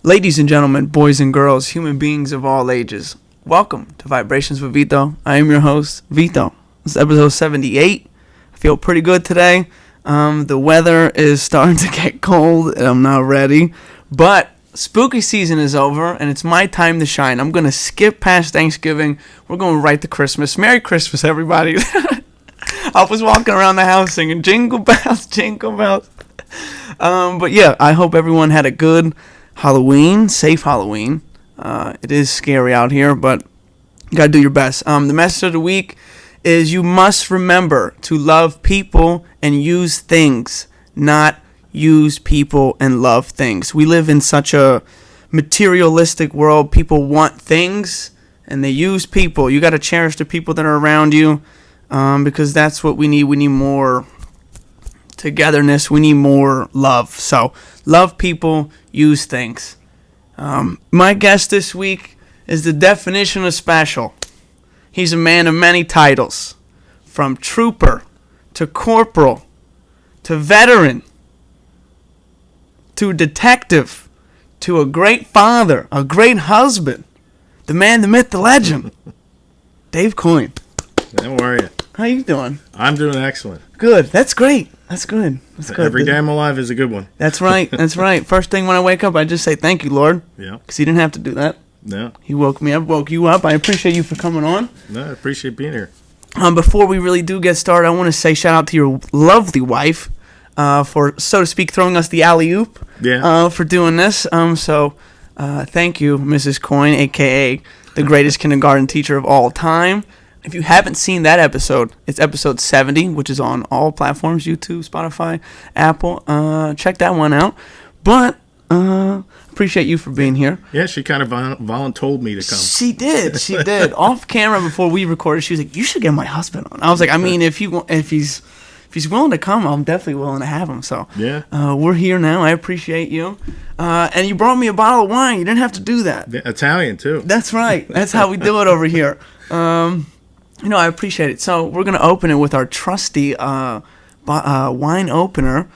Ladies and gentlemen, boys and girls, human beings of all ages, welcome to Vibrations with Vito. I am your host, Vito. This is episode 78. I feel pretty good today. The weather is starting to get cold and I'm not ready. But spooky season is over and it's my time to shine. I'm going to skip past Thanksgiving. We're going right to Christmas. Merry Christmas, everybody. I was walking around the house singing jingle bells, jingle bells. But yeah, I hope everyone had a good Halloween, safe Halloween. It is scary out here, but you gotta do your best. The message of the week is you must remember to love people and use things, not use people and love things. We live in such a materialistic world. People want things and they use people. You gotta cherish the people that are around you, because that's what we need. We need more togetherness. We need more love. So love people, use things. My guest this week is the definition of special. He's a man of many titles, from trooper to corporal to veteran to detective to a great father, a great husband, the man, the myth, the legend, Dave Coyne. How are you? How you doing? I'm doing excellent. Good. That's great. That's good. That's good. Every day I'm alive is a good one. That's right. That's right. First thing when I wake up, I just say thank you, Lord. Yeah. Because he didn't have to do that. No. He woke me up, woke you up. I appreciate you for coming on. No, I appreciate being here. Before we really do get started, I want to say shout out to your lovely wife for, so to speak, throwing us the alley-oop. Yeah. For doing this. So thank you, Mrs. Coyne, a.k.a. the greatest kindergarten teacher of all time. If you haven't seen that episode, it's episode 70, which is on all platforms, YouTube, Spotify, Apple. Check that one out. But appreciate you for being here. Yeah, she kind of voluntold me to come. She did. She did. Off camera before we recorded, she was like, "You should get my husband on." I was like, "I mean, if he's willing to come, I'm definitely willing to have him." So yeah, we're here now. I appreciate you. And you brought me a bottle of wine. You didn't have to do that. Yeah, Italian too. That's right. That's how we do it over here. I appreciate it. So we're going to open it with our trusty wine opener.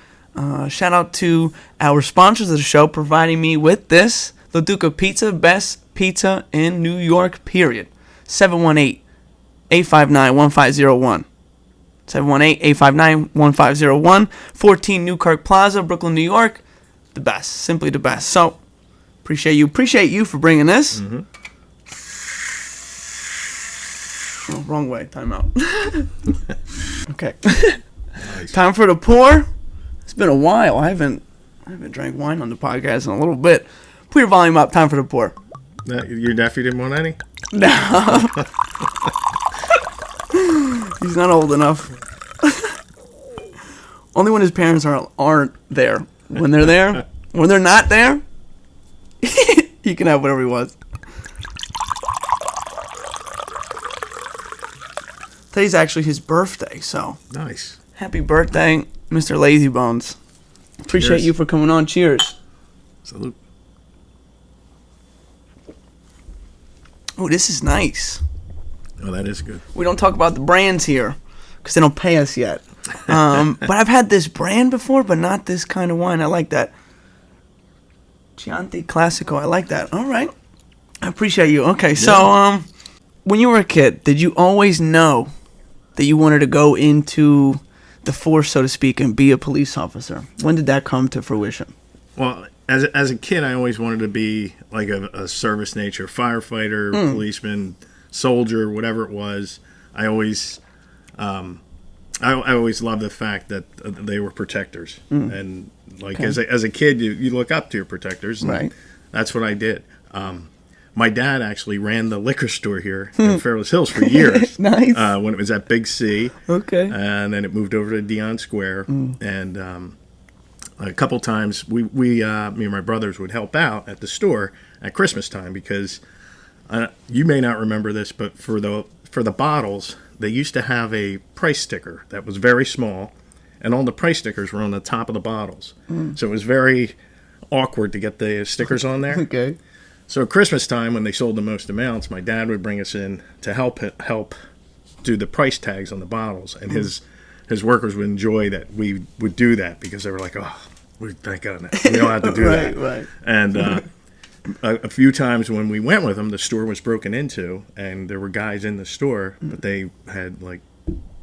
Shout out to our sponsors of the show providing me with this. La Duca Pizza, best pizza in New York, period. 718-859-1501. 718-859-1501. 14 Newkirk Plaza, Brooklyn, New York. The best. Simply the best. So, appreciate you. Appreciate you for bringing this. Mm-hmm. Oh, wrong way. Time out. Okay. Nice. Time for the pour. It's been a while. I haven't drank wine on the podcast in a little bit. Put your volume up. Time for the pour. Your nephew didn't want any? No. He's not old enough. Only when his parents aren't there. When they're there, when they're not there, he can have whatever he wants. Today's actually his birthday, so Nice. happy birthday, Mr. Lazybones. Appreciate Cheers. you for coming on. Cheers. Salute. Oh, this is nice. Oh, that is good. We don't talk about the brands here because they don't pay us yet. But I've had this brand before, but not this kind of wine. I like that. Chianti Classico. I like that. All right. I appreciate you. Okay, so when you were a kid, did you always know that you wanted to go into the force, so to speak, and be a police officer? When did that come to fruition? Well, as a kid, I always wanted to be like a service nature, firefighter, policeman, soldier, whatever it was. I always loved the fact that they were protectors, and like as a kid, you look up to your protectors, and Right. that's what I did. My dad actually ran the liquor store here in Fairless Hills for years. Nice. When it was at Big C. Okay. And then it moved over to Dion Square. And a couple times, me and my brothers would help out at the store at Christmas time because you may not remember this, but for the bottles, they used to have a price sticker that was very small, and all the price stickers were on the top of the bottles. So it was very awkward to get the stickers on there. Okay. So at Christmas time, when they sold the most amounts, my dad would bring us in to help do the price tags on the bottles, and his workers would enjoy that we would do that because they were like, "Oh, thank God, we don't have to do that." Right. And a few times when we went with him, the store was broken into, and there were guys in the store, but they had like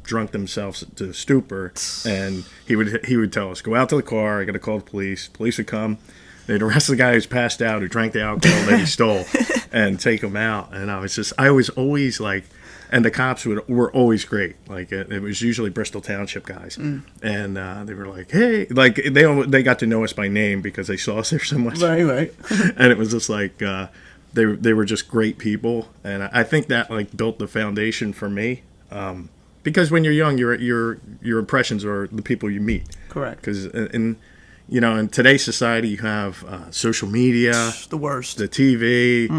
drunk themselves to stupor, and he would tell us, go out to the car, I got to call the police. Police would come, they'd arrest the guy who's passed out, who drank the alcohol that he stole, and take him out. And I was always like, and the cops were always great. Like it was usually Bristol Township guys, and they were like, "Hey," like they got to know us by name because they saw us there so much. Right. And it was just like they were just great people, and I think that like built the foundation for me. Because when you're young, your impressions are the people you meet. Correct. Because in today's society, you have social media, the worst, the TV,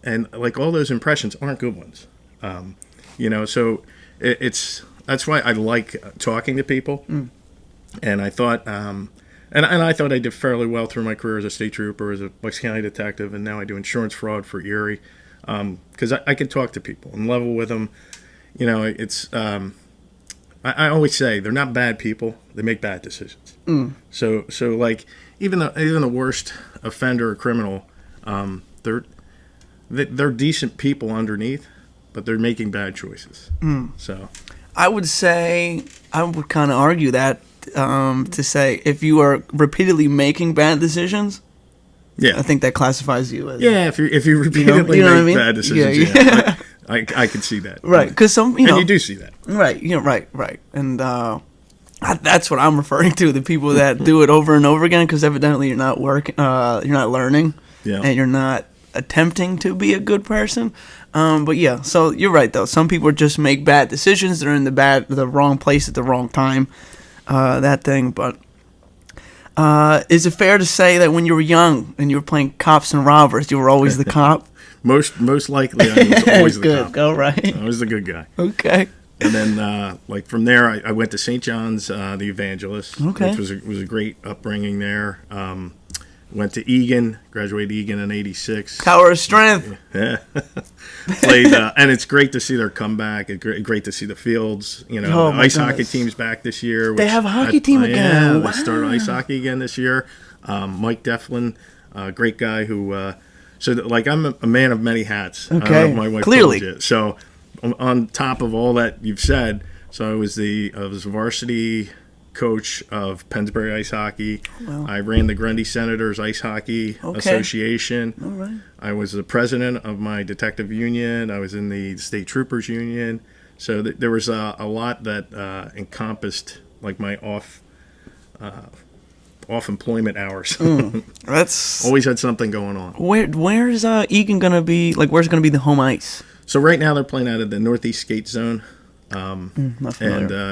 and like all those impressions aren't good ones. So that's why I like talking to people. And I thought, and I thought I did fairly well through my career as a state trooper, as a Bucks County detective, and now I do insurance fraud for Erie, because I can talk to people and level with them. It's I always say they're not bad people; they make bad decisions. So like even the worst offender or criminal, they're decent people underneath, but they're making bad choices. So I would kind of argue that to say if you are repeatedly making bad decisions, I think that classifies you as if you repeatedly make bad decisions, I can see that, right? Because and you do see that, right? Right, and that's what I'm referring to, the people that do it over and over again, because evidently you're not you're not learning, and you're not attempting to be a good person. So you're right though. Some people just make bad decisions. They're in the wrong place at the wrong time. That thing. But is it fair to say that when you were young and you were playing cops and robbers, you were always the cop? Most likely, I was always the cop. All right. I was the good guy. Okay. And then, from there, I went to St. John's, the Evangelist, which was a great upbringing there. Went to Egan, graduated Egan in '86. Tower of Strength. Yeah. Played, and it's great to see their comeback. It's great to see the Fields. The ice hockey team's back this year. They have a hockey team again. Yeah, they started ice hockey again this year. Mike Deflin, great guy who. I'm a man of many hats. Okay. I don't know if my wife Clearly. told you. So, on top of all that you've said, I was varsity coach of Pennsbury Ice Hockey. Wow. I ran the Grundy Senators Ice Hockey Association. All right. I was the president of my detective union. I was in the State Troopers Union. So there was a lot that encompassed like my off employment hours. That's always had something going on. Where's Egan gonna be? Like, where's gonna be the home ice? So right now they're playing out of the Northeast Skate Zone, and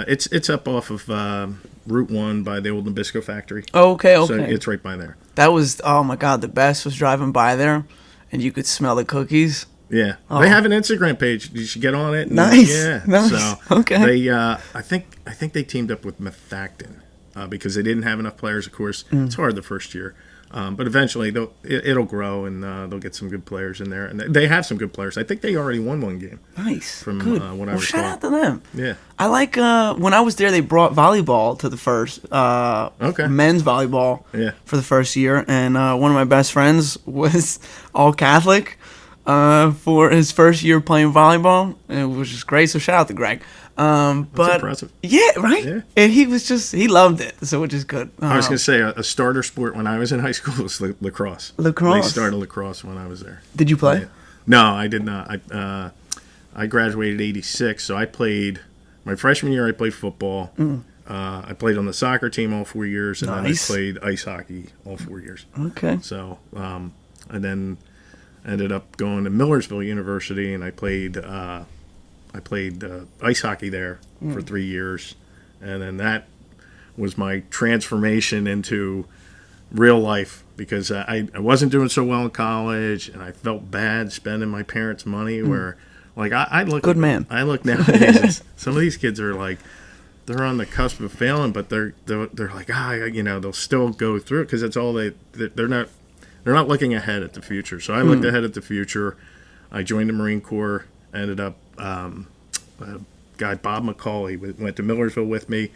it's up off of Route 1 by the old Nabisco factory. Okay. So it's right by there. That was, oh my God, the best was driving by there, and you could smell the cookies. Yeah, they have an Instagram page. You should get on it. Nice. Yeah. Nice. So okay. They, I think they teamed up with Methacton because they didn't have enough players. Of course, it's hard the first year. But eventually it'll grow, and they'll get some good players in there. And they have some good players. I think they already won one game. Nice. From good. what I recall. Shout out to them. Yeah. I like when I was there, they brought volleyball to the first men's volleyball for the first year. And one of my best friends was all Catholic for his first year playing volleyball, which is great. So shout out to Greg. That's impressive. Yeah, right? Yeah. And he loved it, so which is good. I was going to say, a starter sport when I was in high school was lacrosse. Lacrosse? They started lacrosse when I was there. Did you play? No, I did not. I graduated '86, so I played, my freshman year I played football. I played on the soccer team all 4 years, and then I played ice hockey all 4 years. Okay. So, and then ended up going to Millersville University, and I played ice hockey there for 3 years, and then that was my transformation into real life because I wasn't doing so well in college, and I felt bad spending my parents' money. Where, like, I look good man. I look nowadays. Some of these kids are like, they're on the cusp of failing, but they're like, they'll still go through it because that's all they're not looking ahead at the future. So I looked ahead at the future. I joined the Marine Corps. Ended up, guy Bob McCauley went to Millersville with me.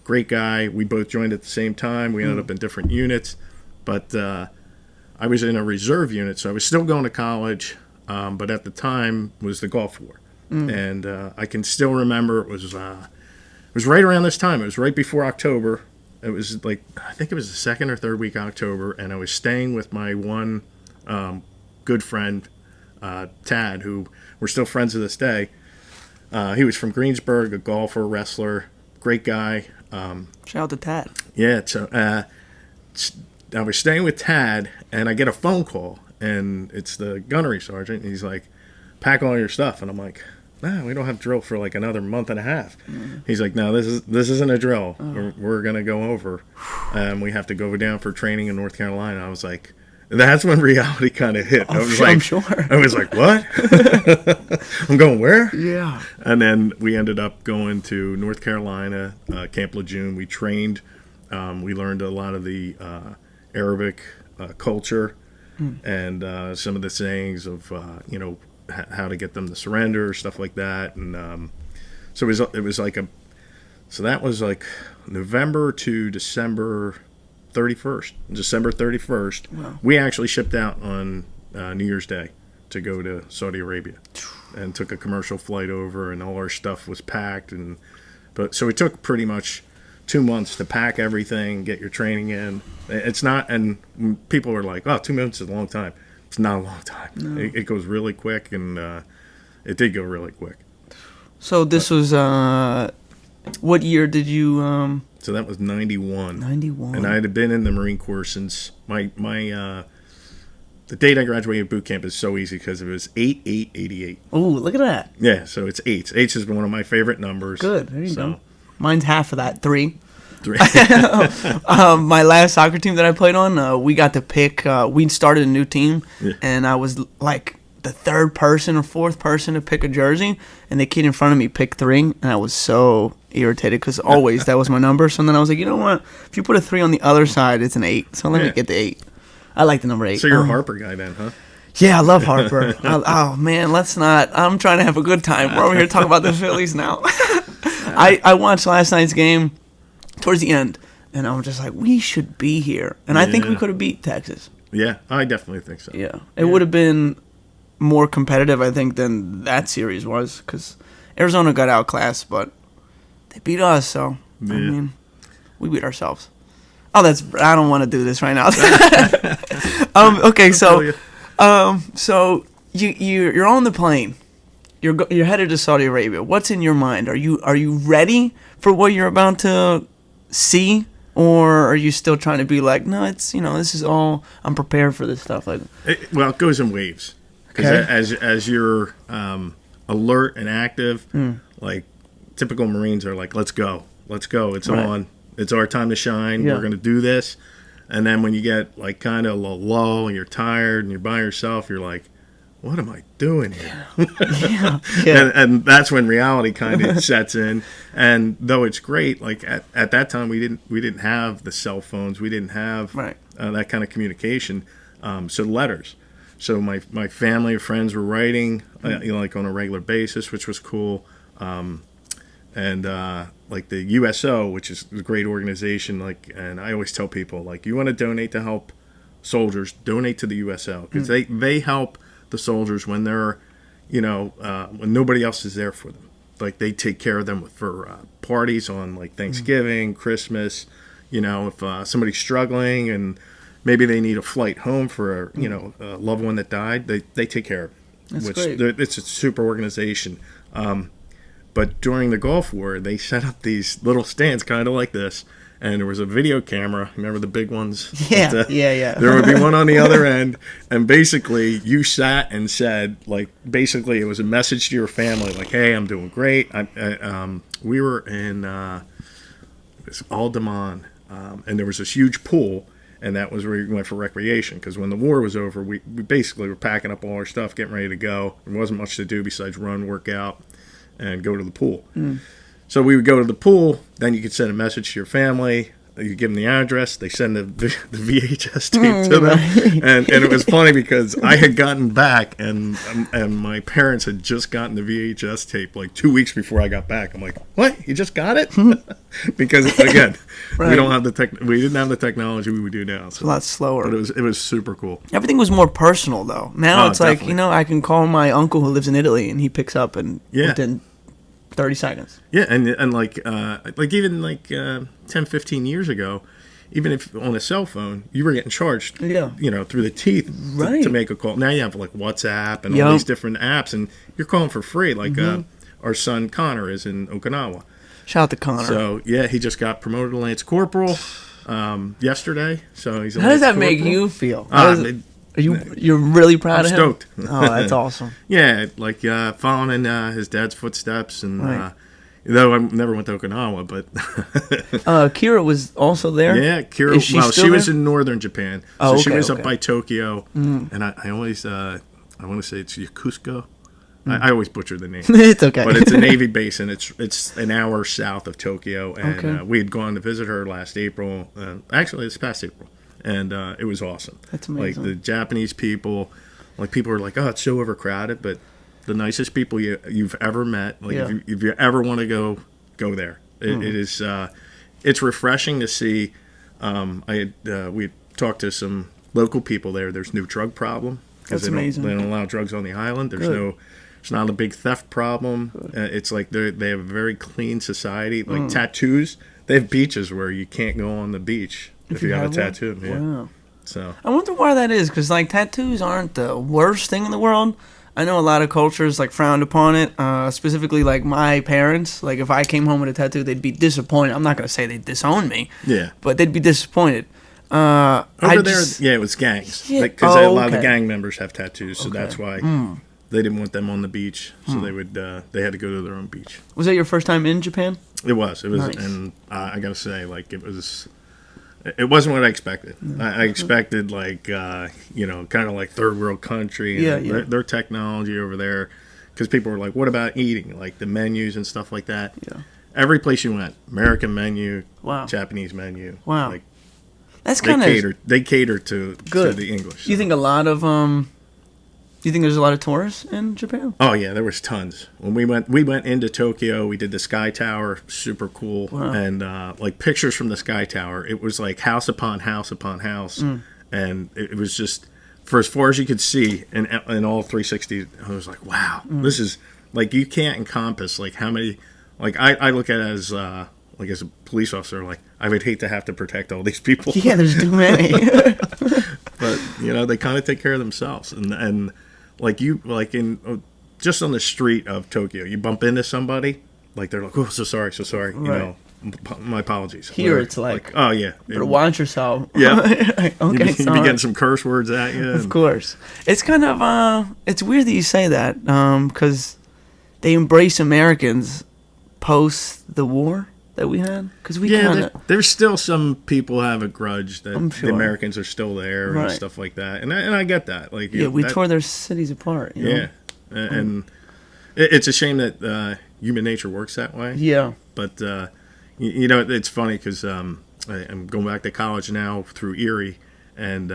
Great guy. We both joined at the same time. We ended up in different units, but I was in a reserve unit, so I was still going to college, but at the time was the Gulf War. And I can still remember it was right around this time. It was right before October. It was like, I think it was the second or third week of October, and I was staying with my one good friend, Tad, who we're still friends to this day. He was from Greensburg, a golfer, wrestler, great guy. Shout out to Tad. Yeah, so I was staying with Tad, and I get a phone call, and it's the gunnery sergeant, and he's like, pack all your stuff. And I'm like, nah, we don't have drill for like another month and a half. He's like, no, this isn't a drill. We're going to go over. We have to go down for training in North Carolina. I was like, that's when reality kind of hit. I'm sure. I was like, what? I'm going where? Yeah. And then we ended up going to North Carolina, Camp Lejeune. We trained. We learned a lot of the Arabic culture and some of the sayings of, how to get them to surrender, stuff like that. And so it was like so that was like November to December 31st. December 31st. Wow. We actually shipped out on New Year's Day to go to Saudi Arabia and took a commercial flight over, and all our stuff was packed. So it took pretty much 2 months to pack everything, get your training in. It's not, and people are like, oh, 2 months is a long time. It's not a long time. No. It goes really quick, and it did go really quick. So this was, what year did you... So that was 91. 91. And I had been in the Marine Corps since the date I graduated boot camp is so easy because it was 8/8/88. Oh, look at that. Yeah, so it's 8. 8 has been one of my favorite numbers. Good. There you go. Mine's half of that, 3. My last soccer team that I played on, we got to pick. We started a new team, and I was like the third person or fourth person to pick a jersey, and the kid in front of me picked 3, and I was so irritated because always that was my number. So then I was like, you know what? If you put a 3 on the other side, it's an 8. So let me get the 8. I like the number 8. So you're a Harper guy then, huh? Yeah, I love Harper. Oh man, let's not. I'm trying to have a good time. We're over here talking about the Phillies now. I watched last night's game towards the end, and I was just like, we should be here. And I think we could have beat Texas. Yeah, I definitely think so. Yeah. It would have been more competitive, I think, than that series was, because Arizona got outclassed, but they beat us, so, I mean, we beat ourselves. Oh, I don't want to do this right now. Okay, so you're on the plane. You're headed to Saudi Arabia. What's in your mind? Are you ready for what you're about to see, or are you still trying to be like, no, it's this is all, I'm prepared for this stuff? Like, it goes in waves. Because as you're alert and active, like typical Marines are like, let's go, it's on, it's our time to shine. We're gonna do this. And then when you get like kind of a lull and you're tired and you're by yourself, you're like, what am I doing here? And that's when reality kind of sets in. And though it's great, like at that time we didn't have the cell phones, we didn't have that kind of communication. So letters. So my family and friends were writing like on a regular basis, which was cool. And like the USO, which is a great organization, and I always tell people, like, you want to donate to help soldiers, donate to the USO, because they help the soldiers when they're, when nobody else is there for them. Like, they take care of them for parties on like Thanksgiving, Christmas. If somebody's struggling and maybe they need a flight home for a loved one that died, they take care of it. That's great. It's a super organization. But during the Gulf War, they set up these little stands kind of like this, and there was a video camera. Remember the big ones? Yeah. There would be one on the other end, and basically you sat and said, like, basically it was a message to your family, like, hey, I'm doing great. We were in Alderman, and there was this huge pool, and that was where we went for recreation, because when the war was over, we basically were packing up all our stuff, getting ready to go. There wasn't much to do besides run, work out, and go to the pool. So we would go to the pool, then you could send a message to your family, you give them the address, they send the VHS tape to them, and it was funny because I had gotten back, and my parents had just gotten the VHS tape like 2 weeks before I got back. I'm like, what? You just got it? Because again, Right. we don't have we didn't have the technology we would do now. So. It's a lot slower. But it was super cool. Everything was more personal though. Now it's like, definitely. I can call my uncle who lives in Italy and he picks up and within 30 seconds. Yeah, and like even 10, 15 years ago, even if on a cell phone, you were getting charged, through the teeth to make a call. Now you have like WhatsApp and all these different apps, and you're calling for free. Like our son Connor is in Okinawa. Shout out to Connor. So yeah, he just got promoted to Lance Corporal yesterday. So he's. How does that make you feel? You're really proud of him? Stoked. Oh, that's awesome. Yeah, like following in his dad's footsteps, and though I never went to Okinawa, but Kira was also there. Yeah, Kira. Is she still she was there? in northern Japan, Oh, so she okay, was okay. up by Tokyo, and I always I want to say it's Yokosuka. I always butcher the name. It's okay, but it's a Navy base, and it's an hour south of Tokyo, and Okay. We had gone to visit her last April, actually this past April. And it was awesome. That's amazing. Like the Japanese people, people are like, "Oh, it's so overcrowded," but the nicest people you've ever met. Like if you ever want to go there, it is. It's refreshing to see. We had talked to some local people there. There's no drug problem because That's amazing. They don't allow drugs on the island. It's not a big theft problem. It's like they have a very clean society. Like tattoos, they have beaches where you can't go on the beach. If you have a tattoo, Wow. So I wonder why that is, because tattoos aren't the worst thing in the world. I know a lot of cultures frowned upon it. Specifically, my parents. If I came home with a tattoo, they'd be disappointed. I'm not gonna say they'd disown me. Yeah. But they'd be disappointed. Over there, it was gangs. Yeah. Because a lot of the Okay. gang members have tattoos, so that's why they didn't want them on the beach. So they had to go to their own beach. Was that your first time in Japan? It was, Nice. and I gotta say, it wasn't what I expected. I expected kind of like third world country. And their technology over there, because people were like, "What about eating?" Like the menus and stuff like that. Yeah. Every place you went, American menu, Wow. Japanese menu. Wow. That's They kind of They cater to the English. You think a lot of you think there's a lot of tourists in Japan? Oh yeah, there was tons. When we went into Tokyo. We did the Sky Tower, super cool, Wow. and pictures from the Sky Tower. It was like house upon house upon house, and it was just for as far as you could see in all 360. I was like, wow, this is you can't encompass how many. I look at it as as a police officer, I would hate to have to protect all these people. Yeah, there's too many. But they kind of take care of themselves, and in just on the street of Tokyo, you bump into somebody, they're like, "Oh, so sorry," Right. my apologies. Here Whatever. it's like, oh yeah, better watch yourself. Yeah. Okay, you be sorry. getting some curse words at you. Of course. It's kind of it's weird that you say that because they embrace Americans post the war that we had, because we kind of there's still some people have a grudge that I'm sure. the Americans are still there Right. and stuff like that, and I get that. we tore their cities apart. You know? Yeah, and it's a shame that human nature works that way. Yeah. But it's funny because I'm going back to college now through Erie, and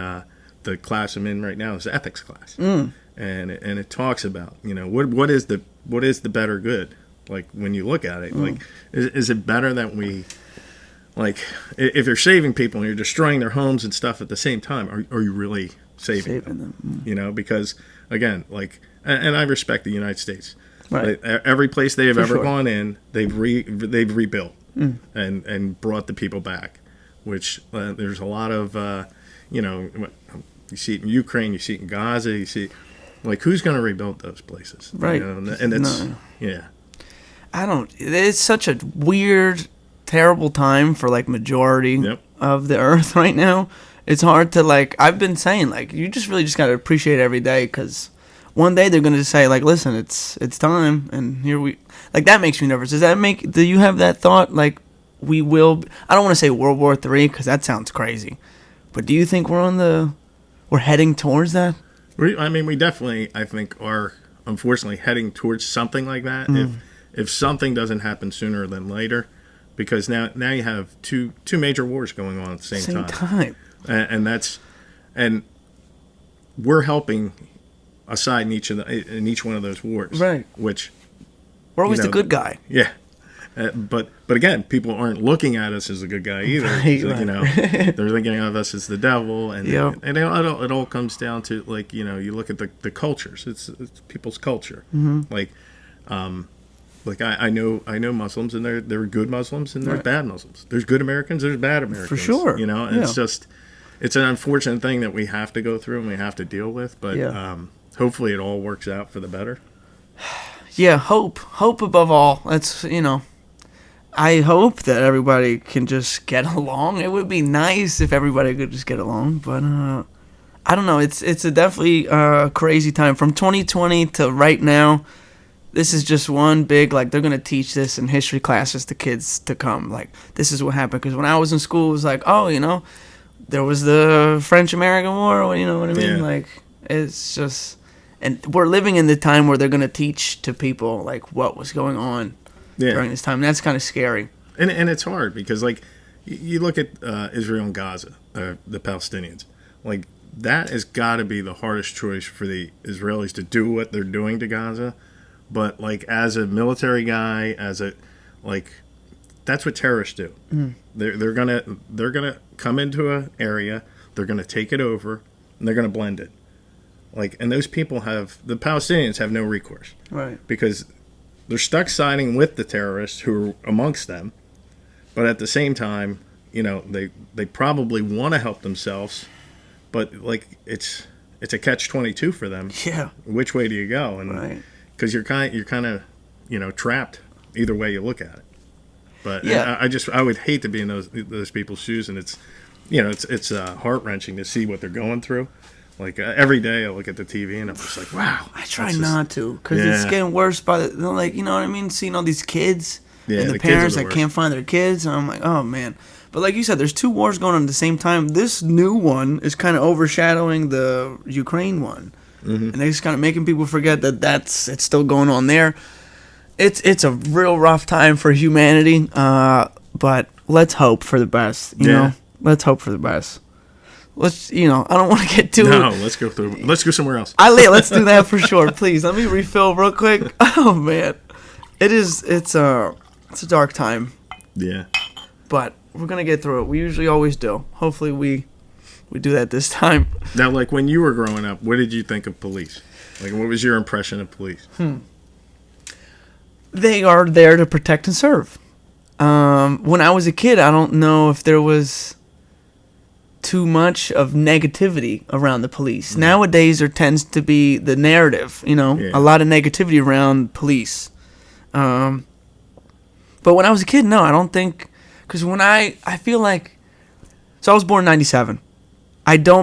the class I'm in right now is the ethics class, and it talks about what is the better good. When you look at it, is it better that we, if you're saving people and you're destroying their homes and stuff at the same time, are you really saving them? Because again, and I respect the United States. Right. Every place they have ever sure. gone in, they've rebuilt and brought the people back. Which there's a lot of you see it in Ukraine, you see it in Gaza, you see who's going to rebuild those places, Right? And it's yeah. It's such a weird, terrible time for majority of the earth right now. It's hard to I've been saying you just got to appreciate every day, because one day they're going to say listen, it's time, and here we that makes me nervous. Do you have that thought we will? I don't want to say World War III because that sounds crazy, but do you think we're heading towards that? We definitely, I think, are unfortunately heading towards something like that. If something doesn't happen sooner than later, because now you have two major wars going on at the same time. And we're helping a side in each one of those wars, right? Which we're always the good guy. Yeah. But again, people aren't looking at us as a good guy either. Right, so, right. They're thinking of us as the devil, and it all comes down to, like, you look at the cultures. It's people's culture. Mm-hmm. I know Muslims, and there are good Muslims and there's bad Muslims. There's good Americans, there's bad Americans. For sure. And it's an unfortunate thing that we have to go through and we have to deal with. But hopefully it all works out for the better. Yeah, hope above all. That's I hope that everybody can just get along. It would be nice if everybody could just get along, but I don't know. It's a definitely crazy time from 2020 to right now. This is just one big, like, they're gonna teach this in history classes to kids to come. Like, this is what happened. Because when I was in school, it was like, there was the French-American War. You know what I mean? Yeah. Like, it's just, and we're living in the time where they're gonna teach to people like what was going on. During this time. That's kind of scary. And it's hard because, like, you look at Israel and Gaza, the Palestinians. Like, that has got to be the hardest choice for the Israelis to do what they're doing to Gaza. But, like, as a military guy, that's what terrorists do. Mm. They're gonna come into an area, they're gonna take it over, and they're gonna blend it. Like, and those people the Palestinians have no recourse, right? Because they're stuck siding with the terrorists who are amongst them, but at the same time, they probably want to help themselves, but, like, it's a catch-22 for them. Yeah. Which way do you go? And because you're kind of trapped either way you look at it. But I would hate to be in those people's shoes, and it's heart-wrenching to see what they're going through. Like, every day I look at the TV and I'm just like, wow. I try not to, because it's getting worse by the, like, you know what I mean? Seeing all these kids and the parents that can't find their kids. And I'm like, oh, man. But like you said, there's two wars going on at the same time. This new one is kind of overshadowing the Ukraine one. Mm-hmm. And it's kind of making people forget that it's still going on there. It's a real rough time for humanity. But let's hope for the best, you know? Let's hope for the best. Let's, I don't want to get too... No, let's go somewhere else. Let's do that for sure, please. Let me refill real quick. Oh, man. It's a dark time. Yeah. But we're going to get through it. We usually always do. Hopefully we do that this time. Now, like, when you were growing up, what did you think of police? Like, what was your impression of police? They are there to protect and serve. When I was a kid, I don't know if there was too much of negativity around the police. Mm-hmm. Nowadays, there tends to be the narrative, a lot of negativity around police. But when I was a kid, no, I don't think, because when I feel like, so I was born in 97.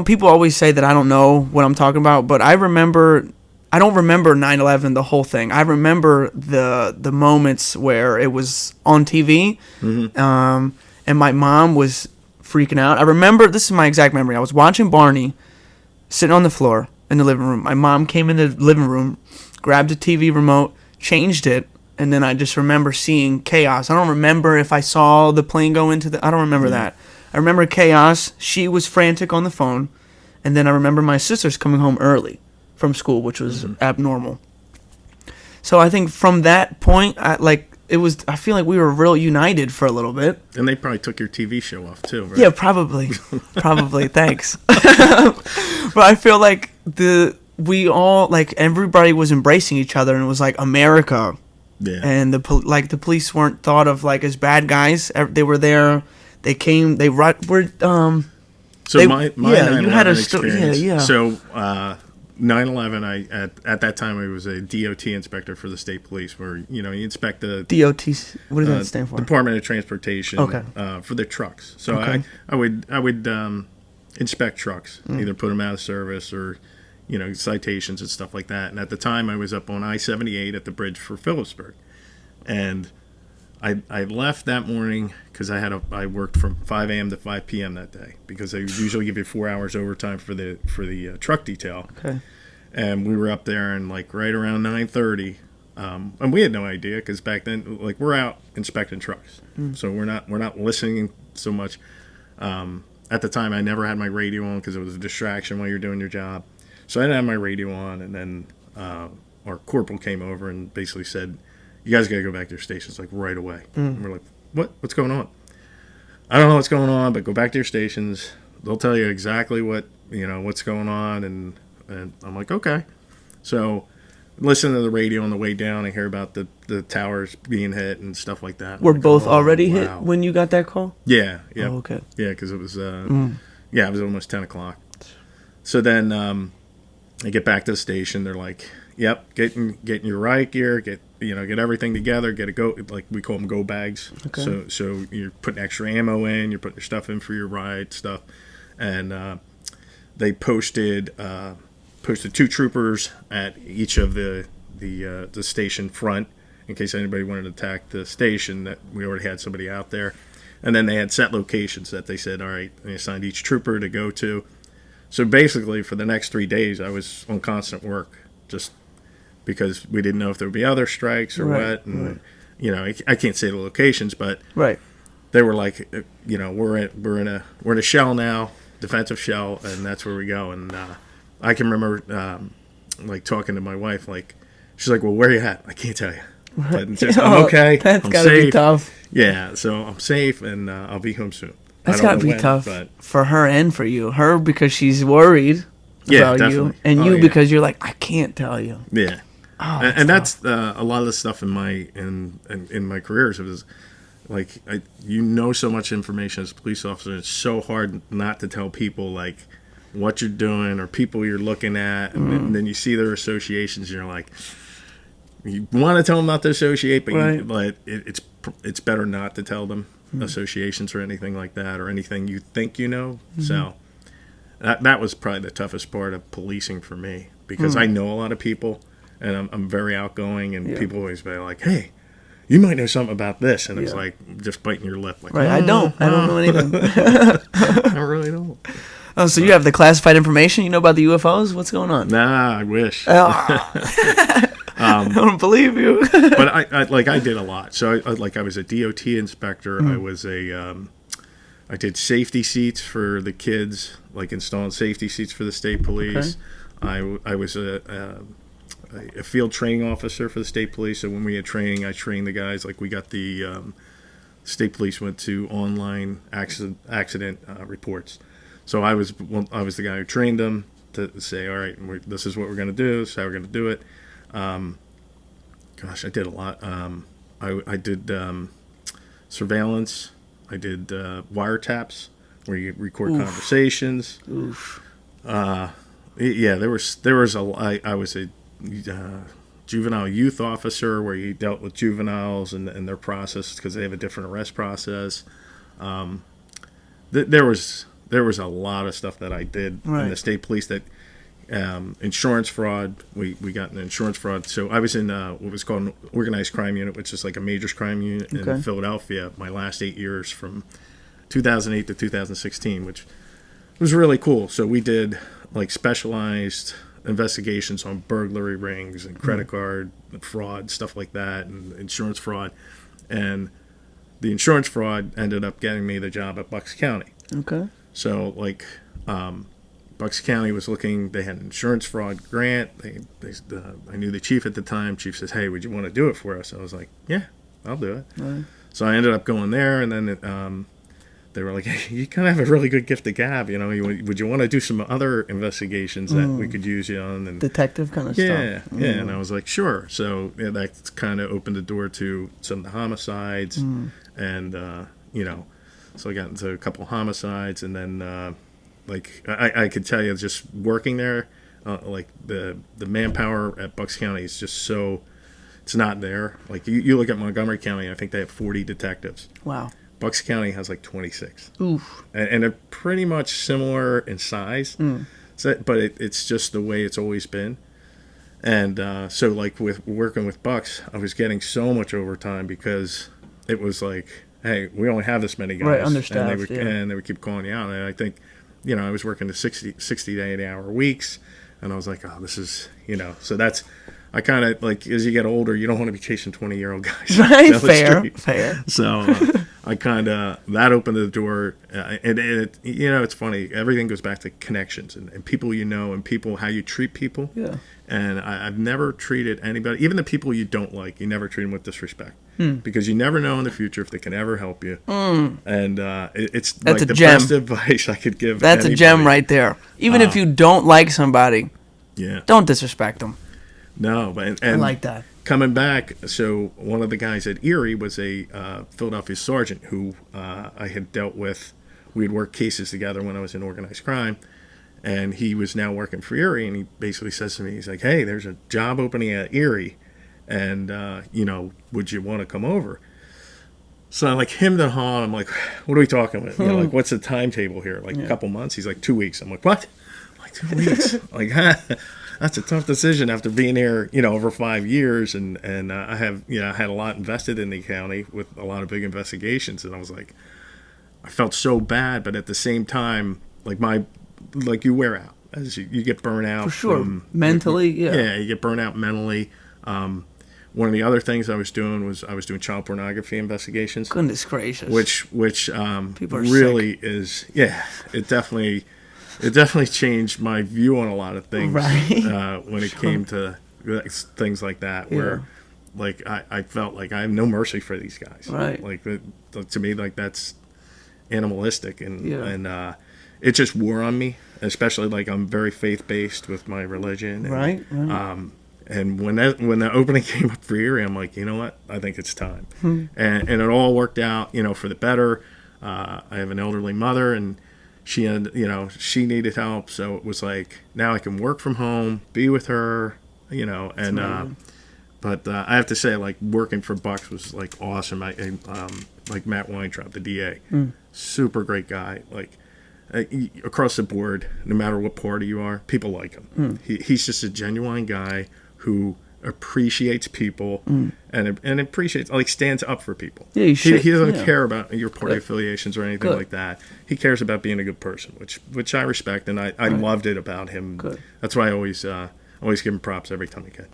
People always say that I don't know what I'm talking about, but I don't remember 9/11, the whole thing. I remember the moments where it was on TV, mm-hmm. And my mom was freaking out. I remember, this is my exact memory. I was watching Barney, sitting on the floor in the living room. My mom came in the living room, grabbed a TV remote, changed it, and then I just remember seeing chaos. I don't remember if I saw the plane go into I don't remember that. I remember chaos. She was frantic on the phone, and then I remember my sisters coming home early from school, which was abnormal. So I think from that point, I feel like we were real united for a little bit. And they probably took your TV show off too, right? Yeah, probably. Thanks. But I feel like everybody was embracing each other, and it was like America. Yeah. And the police weren't thought of like as bad guys. They were there. They came. They were. So my 9/11 you had a experience. Yeah. So 9/11, at that time I was a DOT inspector for the state police, where you inspect the DOT. What does that stand for? Department of Transportation. Okay. For the trucks. So I would inspect trucks, either put them out of service or citations and stuff like that. And at the time I was up on I-78 at the bridge for Phillipsburg, and I left that morning because I worked from 5 a.m. to 5 p.m. that day, because they usually give you 4 hours overtime for the truck detail. Okay. And we were up there, and like right around 9:30, and we had no idea because back then, like, we're out inspecting trucks, so we're not listening so much. At the time, I never had my radio on because it was a distraction while you're doing your job. So I didn't have my radio on, and then our corporal came over and basically said, "You guys got to go back to your stations like right away." And we're like, "What? What's going on?" I don't know what's going on, but go back to your stations. They'll tell you exactly what's going on, and I'm like, okay. So listen to the radio on the way down and hear about the towers being hit and stuff like that. Were like, both oh, already wow. hit when you got that call? Yeah. Oh, okay. Yeah, because it was it was almost 10 o'clock. So then I get back to the station. They're like, "Yep, getting your riot gear, get everything together, get a go, like we call them go bags." Okay. So you're putting extra ammo in, you're putting your stuff in for your riot stuff, and they posted 2 troopers at each of the station front in case anybody wanted to attack the station. That we already had somebody out there, and then they had set locations that they said, all right, they assigned each trooper to go to. So basically, for the next 3 days, I was on constant work, just because we didn't know if there would be other strikes or what. And I can't say the locations, but they were like, we're in a shell now, defensive shell, and that's where we go. And I can remember like talking to my wife, like she's like, "Well, where are you at?" I can't tell you, but just, I'm okay. That's I'm gotta safe. be tough. Yeah, so I'm safe, and I'll be home soon. That's I don't gotta know be when, tough but for her and for you. Her because she's worried about definitely. you, and you because you're like, I can't tell you. Yeah. Oh, that's a lot of the stuff in my careers. It was like so much information as a police officer. It's so hard not to tell people like what you're doing or people you're looking at, and then you see their associations, and you're like, you want to tell them not to associate, but it's better not to tell them associations or anything like that, or anything you think you know. So that was probably the toughest part of policing for me, because I know a lot of people, and I'm very outgoing, and people always be like, "Hey, you might know something about this," and it's like just biting your lip. Like, I don't know anything. I really don't. Oh, so you have the classified information? You know about the UFOs? What's going on? Nah, I wish. I don't believe you. But I did a lot. So I was a DOT inspector. I did safety seats for the kids, like installing safety seats for the state police. Okay. I was a field training officer for the state police. So when we had training, I trained the guys. Like we got the state police went to online accident reports. So I was the guy who trained them to say, all right, this is what we're going to do. This is how we're going to do it. I did a lot. I did surveillance. I did wiretaps, where you record conversations. Oof. There was I was a juvenile youth officer, where you dealt with juveniles and their process, because they have a different arrest process. There was a lot of stuff that I did in the state police. That insurance fraud, we got an insurance fraud. So I was in what was called an organized crime unit, which is like a majors crime unit in Philadelphia. My last 8 years, from 2008 to 2016, which was really cool. So we did like specialized investigations on burglary rings and credit card fraud, stuff like that, and insurance fraud. And the insurance fraud ended up getting me the job at Bucks County. Okay. So like Bucks County was looking, they had an insurance fraud grant. I knew the chief at the time. Chief says, "Hey, would you want to do it for us?" I was like, "Yeah, I'll do it." Right. So I ended up going there, and then they were like, "Hey, you kind of have a really good gift of gab. Would you want to do some other investigations that we could use you on?" And detective kind of stuff. Yeah. And I was like, "Sure." So that kind of opened the door to some of the homicides, and so I got into a couple homicides, and then I could tell you, just working there, like the manpower at Bucks County is just so, it's not there. Like you look at Montgomery County, I think they have 40 detectives. Wow. Bucks County has like 26. Oof. And they're pretty much similar in size, but it's just the way it's always been. And so like with working with Bucks, I was getting so much overtime, because it was like, hey, we only have this many guys. Right, understaffed, and they would keep calling you out. And I think, I was working the 60 to 80 hour weeks, and I was like, oh, this is, so I kind of like as you get older, you don't want to be chasing 20-year-old guys. Right, down the fair, street. fair. So I kind of that opened the door, and it, it's funny. Everything goes back to connections and people and people how you treat people. Yeah. And I've never treated anybody, even the people you don't like, you never treat them with disrespect. Because you never know in the future if they can ever help you. And it's That's like a the gem. best advice I could give. That's anybody. a gem right there. Even if you don't like somebody, don't disrespect them. No, and I like that. Coming back, so one of the guys at Erie was a Philadelphia sergeant who I had dealt with. We had worked cases together when I was in organized crime. And he was now working for Erie, and he basically says to me, he's like, hey, there's a job opening at Erie, and, would you want to come over? So I like him to haw. I'm like, what are we talking about? Like, what's the timetable here? Like a couple months? He's like, 2 weeks. I'm like, what? I'm like, 2 weeks? Like, that's a tough decision after being here, over 5 years. And I have, I had a lot invested in the county with a lot of big investigations. And I was like, I felt so bad, but at the same time, like you wear out as you get burnt out. For sure. Mentally, yeah. Yeah, you get burnt out mentally. One of the other things I was doing child pornography investigations. Goodness gracious. Which people are really sick. It definitely changed my view on a lot of things. Right. When it came to things like that, where like I felt like I have no mercy for these guys. Right. Like to me, like that's animalistic and it just wore on me, especially like I'm very faith-based with my religion. And, right. And when the opening came up for Erie, I'm like, you know what? I think it's time. And it all worked out, for the better. I have an elderly mother, and she she needed help. So it was like, now I can work from home, be with her, but I have to say, like, working for Bucks was like awesome. Like Matt Weintraub, the DA, super great guy. Like, across the board, no matter what party you are, people like him. He's just a genuine guy who appreciates people and appreciates, like, stands up for people. Yeah, you should. He doesn't care about your party affiliations or anything like that. He cares about being a good person, which I respect, and I loved it about him. Good. That's why I always give him props every time I can.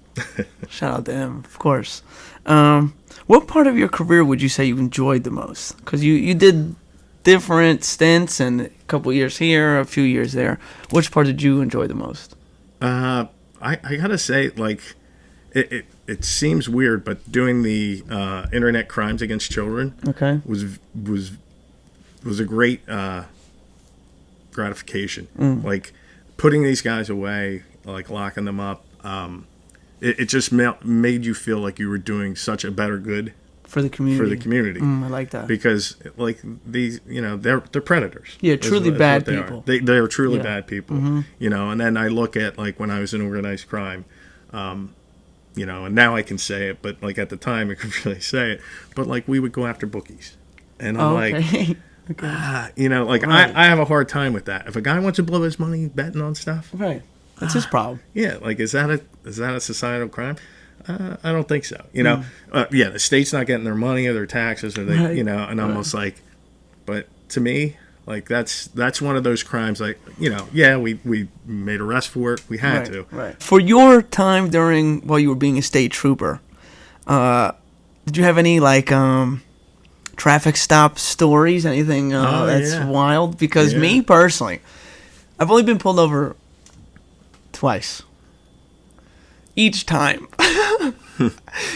Shout out to him, of course. What part of your career would you say you enjoyed the most? Because you did different stints and a couple years here, a few years there. Which part did you enjoy the most? I gotta say, like, it seems weird, but doing the internet crimes against children was a great gratification. Like, putting these guys away, like locking them up, it just made you feel like you were doing such a better good for the community. I like that, because like these, they're predators. Yeah, truly bad people. They are truly bad people. And then I look at, like, when I was in organized crime, and now I can say it, but like at the time I couldn't really say it. But like we would go after bookies, and I'm like, I have a hard time with that. If a guy wants to blow his money betting on stuff, right, that's his problem. Yeah, like is that a societal crime? I don't think so. The state's not getting their money or their taxes, or they, and I'm almost like, but to me, like that's one of those crimes. Like, we made arrests for it. We had to. Right. For your time while you were being a state trooper, did you have any like traffic stop stories? Anything that's wild? Because me personally, I've only been pulled over twice. Each time,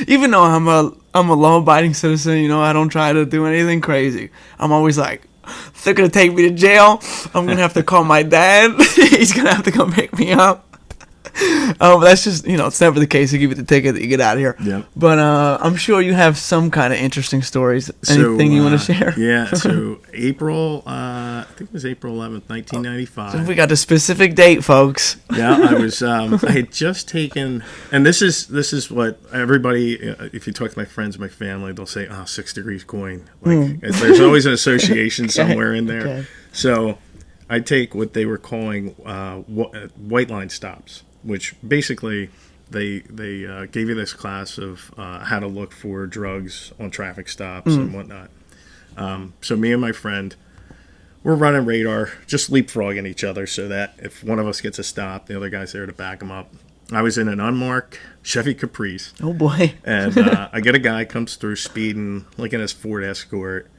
even though I'm a law-abiding citizen, I don't try to do anything crazy. I'm always like, they're gonna take me to jail. I'm gonna have to call my dad. He's gonna have to come pick me up. But that's just, it's never the case. You give you the ticket, you get out of here. Yeah. But I'm sure you have some kind of interesting stories. Anything you want to share? Yeah. So April, I think it was April 11th, 1995. So we got a specific date, folks. Yeah, I was. I had just taken, and this is what everybody. If you talk to my friends, my family, they'll say, "Oh, 6 degrees Coyne." Like there's always an association somewhere in there. Okay. So I take what they were calling white line stops, which basically they gave you this class of how to look for drugs on traffic stops and whatnot. So me and my friend, we're running radar, just leapfrogging each other so that if one of us gets a stop, the other guy's there to back him up. I was in an unmarked Chevy Caprice. Oh boy. And I get a guy comes through speeding, like in his Ford Escort,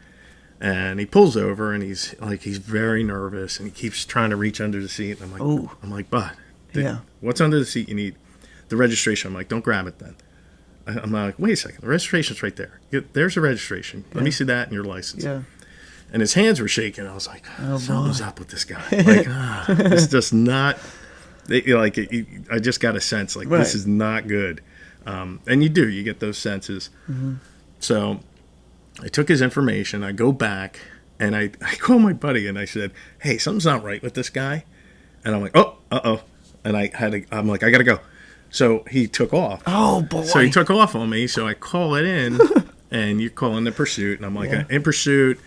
and he pulls over, and he's very nervous, and he keeps trying to reach under the seat. And I'm like, bud, what's under the seat you need? The registration. I'm like, don't grab it then. I'm like, wait a second, the registration's right there. There's the registration. Let me see that and your license. Yeah. And his hands were shaking. I was like, something's up with this guy. Like, it's just not. I just got a sense like this is not good. And you get those senses. Mm-hmm. So I took his information. I go back and I call my buddy and I said, hey, something's not right with this guy. And I'm like, oh. And I'm like, I gotta go. So he took off. Oh boy. So he took off on me. So I call it in, and you call in the pursuit, and I'm like, in pursuit.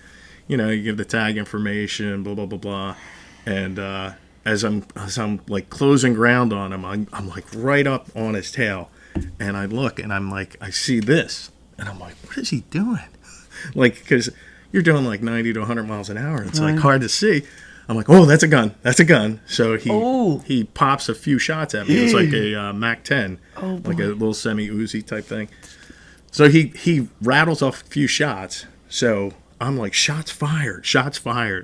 You give the tag information, blah blah blah blah, and as I'm like closing ground on him, I'm like right up on his tail, and I look and I'm like, I see this, and I'm like, what is he doing? Like, because you're doing like 90 to 100 miles an hour, it's like hard to see. I'm like, oh, that's a gun. So he pops a few shots at me. It's like a Mac 10, like a little semi-Uzi type thing. So he rattles off a few shots. So I'm like, shots fired.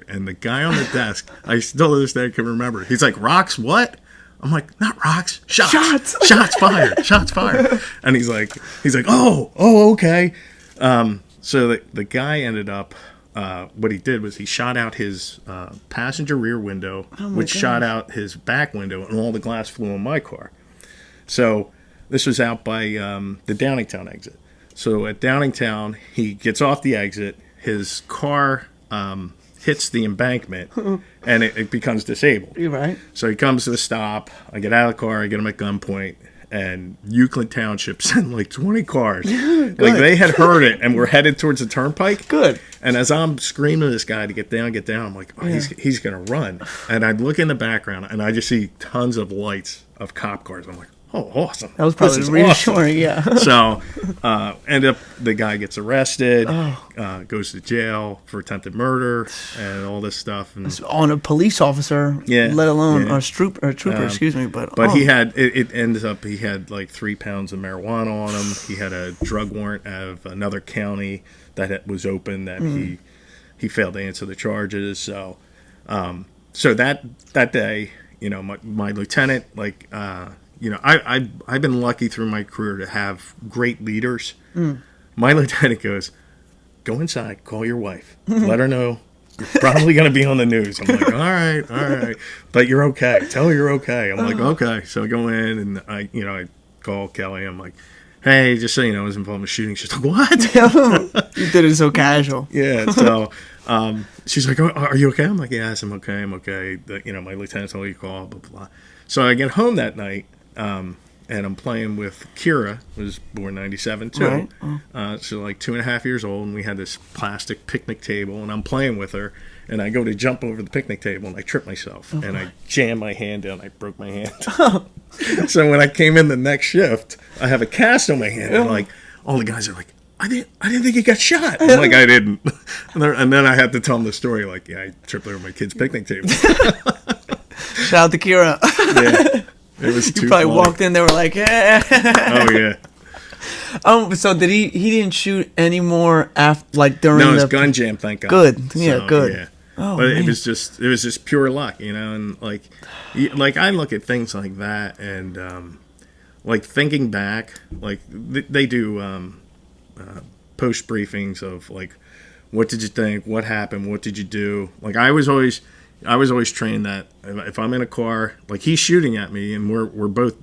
And the guy on the desk, I still to this day can remember. He's like, rocks, what? I'm like, not rocks, shots. Shots fired. And he's like, oh, okay. So the guy ended up. What he did was he shot out his passenger rear window, which shot out his back window, and all the glass flew on my car. So this was out by the Downingtown exit. So at Downingtown, he gets off the exit. His car hits the embankment, and it becomes disabled. You're right. So he comes to the stop. I get out of the car. I get him at gunpoint. And Euclid Township sent like 20 cars. Like they had heard it and were headed towards the turnpike. Good. And as I'm screaming to this guy to get down, I'm like, he's going to run. And I look in the background and I just see tons of lights of cop cars. I'm like, oh, awesome. That was probably reassuring, yeah. So, end up, the guy gets arrested, goes to jail for attempted murder and all this stuff. And on a police officer, let alone a trooper, excuse me. But he had, it ended up, he had like 3 pounds of marijuana on him. He had a drug warrant out of another county that was open that he failed to answer the charges. So, so that day, my lieutenant, like, I've been lucky through my career to have great leaders. My lieutenant goes, go inside, call your wife, let her know you're probably going to be on the news. I'm like, all right, but you're okay. Tell her you're okay. I'm like, okay. So I go in and I call Kelly. I'm like, hey, just so you know, I was involved in a shooting. She's like, what? You did it so casual. Yeah. So she's like, oh, are you okay? I'm like, yes, I'm okay. My lieutenant told you to call, blah, blah, blah. So I get home that night. And I'm playing with Kira, who was born 97 too. Right. So like 2.5 years old, and we had this plastic picnic table, and I'm playing with her, and I go to jump over the picnic table, and I trip myself, and I jam my hand down. I broke my hand. So when I came in the next shift, I have a cast on my hand, and like all the guys are like, I didn't think you got shot. I'm like, I didn't. And then I had to tell them the story, like, I tripped over my kid's picnic table. Shout out to Kira. Yeah. It was you probably walked in, they were like, oh yeah. So did he didn't shoot anymore after, like, during No, it was gun jam, thank God. Good. Yeah, so, good. Yeah. Oh, but man. it was just pure luck, and like I look at things like that, and like thinking back, like they do post briefings of like, what did you think, what happened, what did you do? Like I was always trained that if I'm in a car, like he's shooting at me and we're both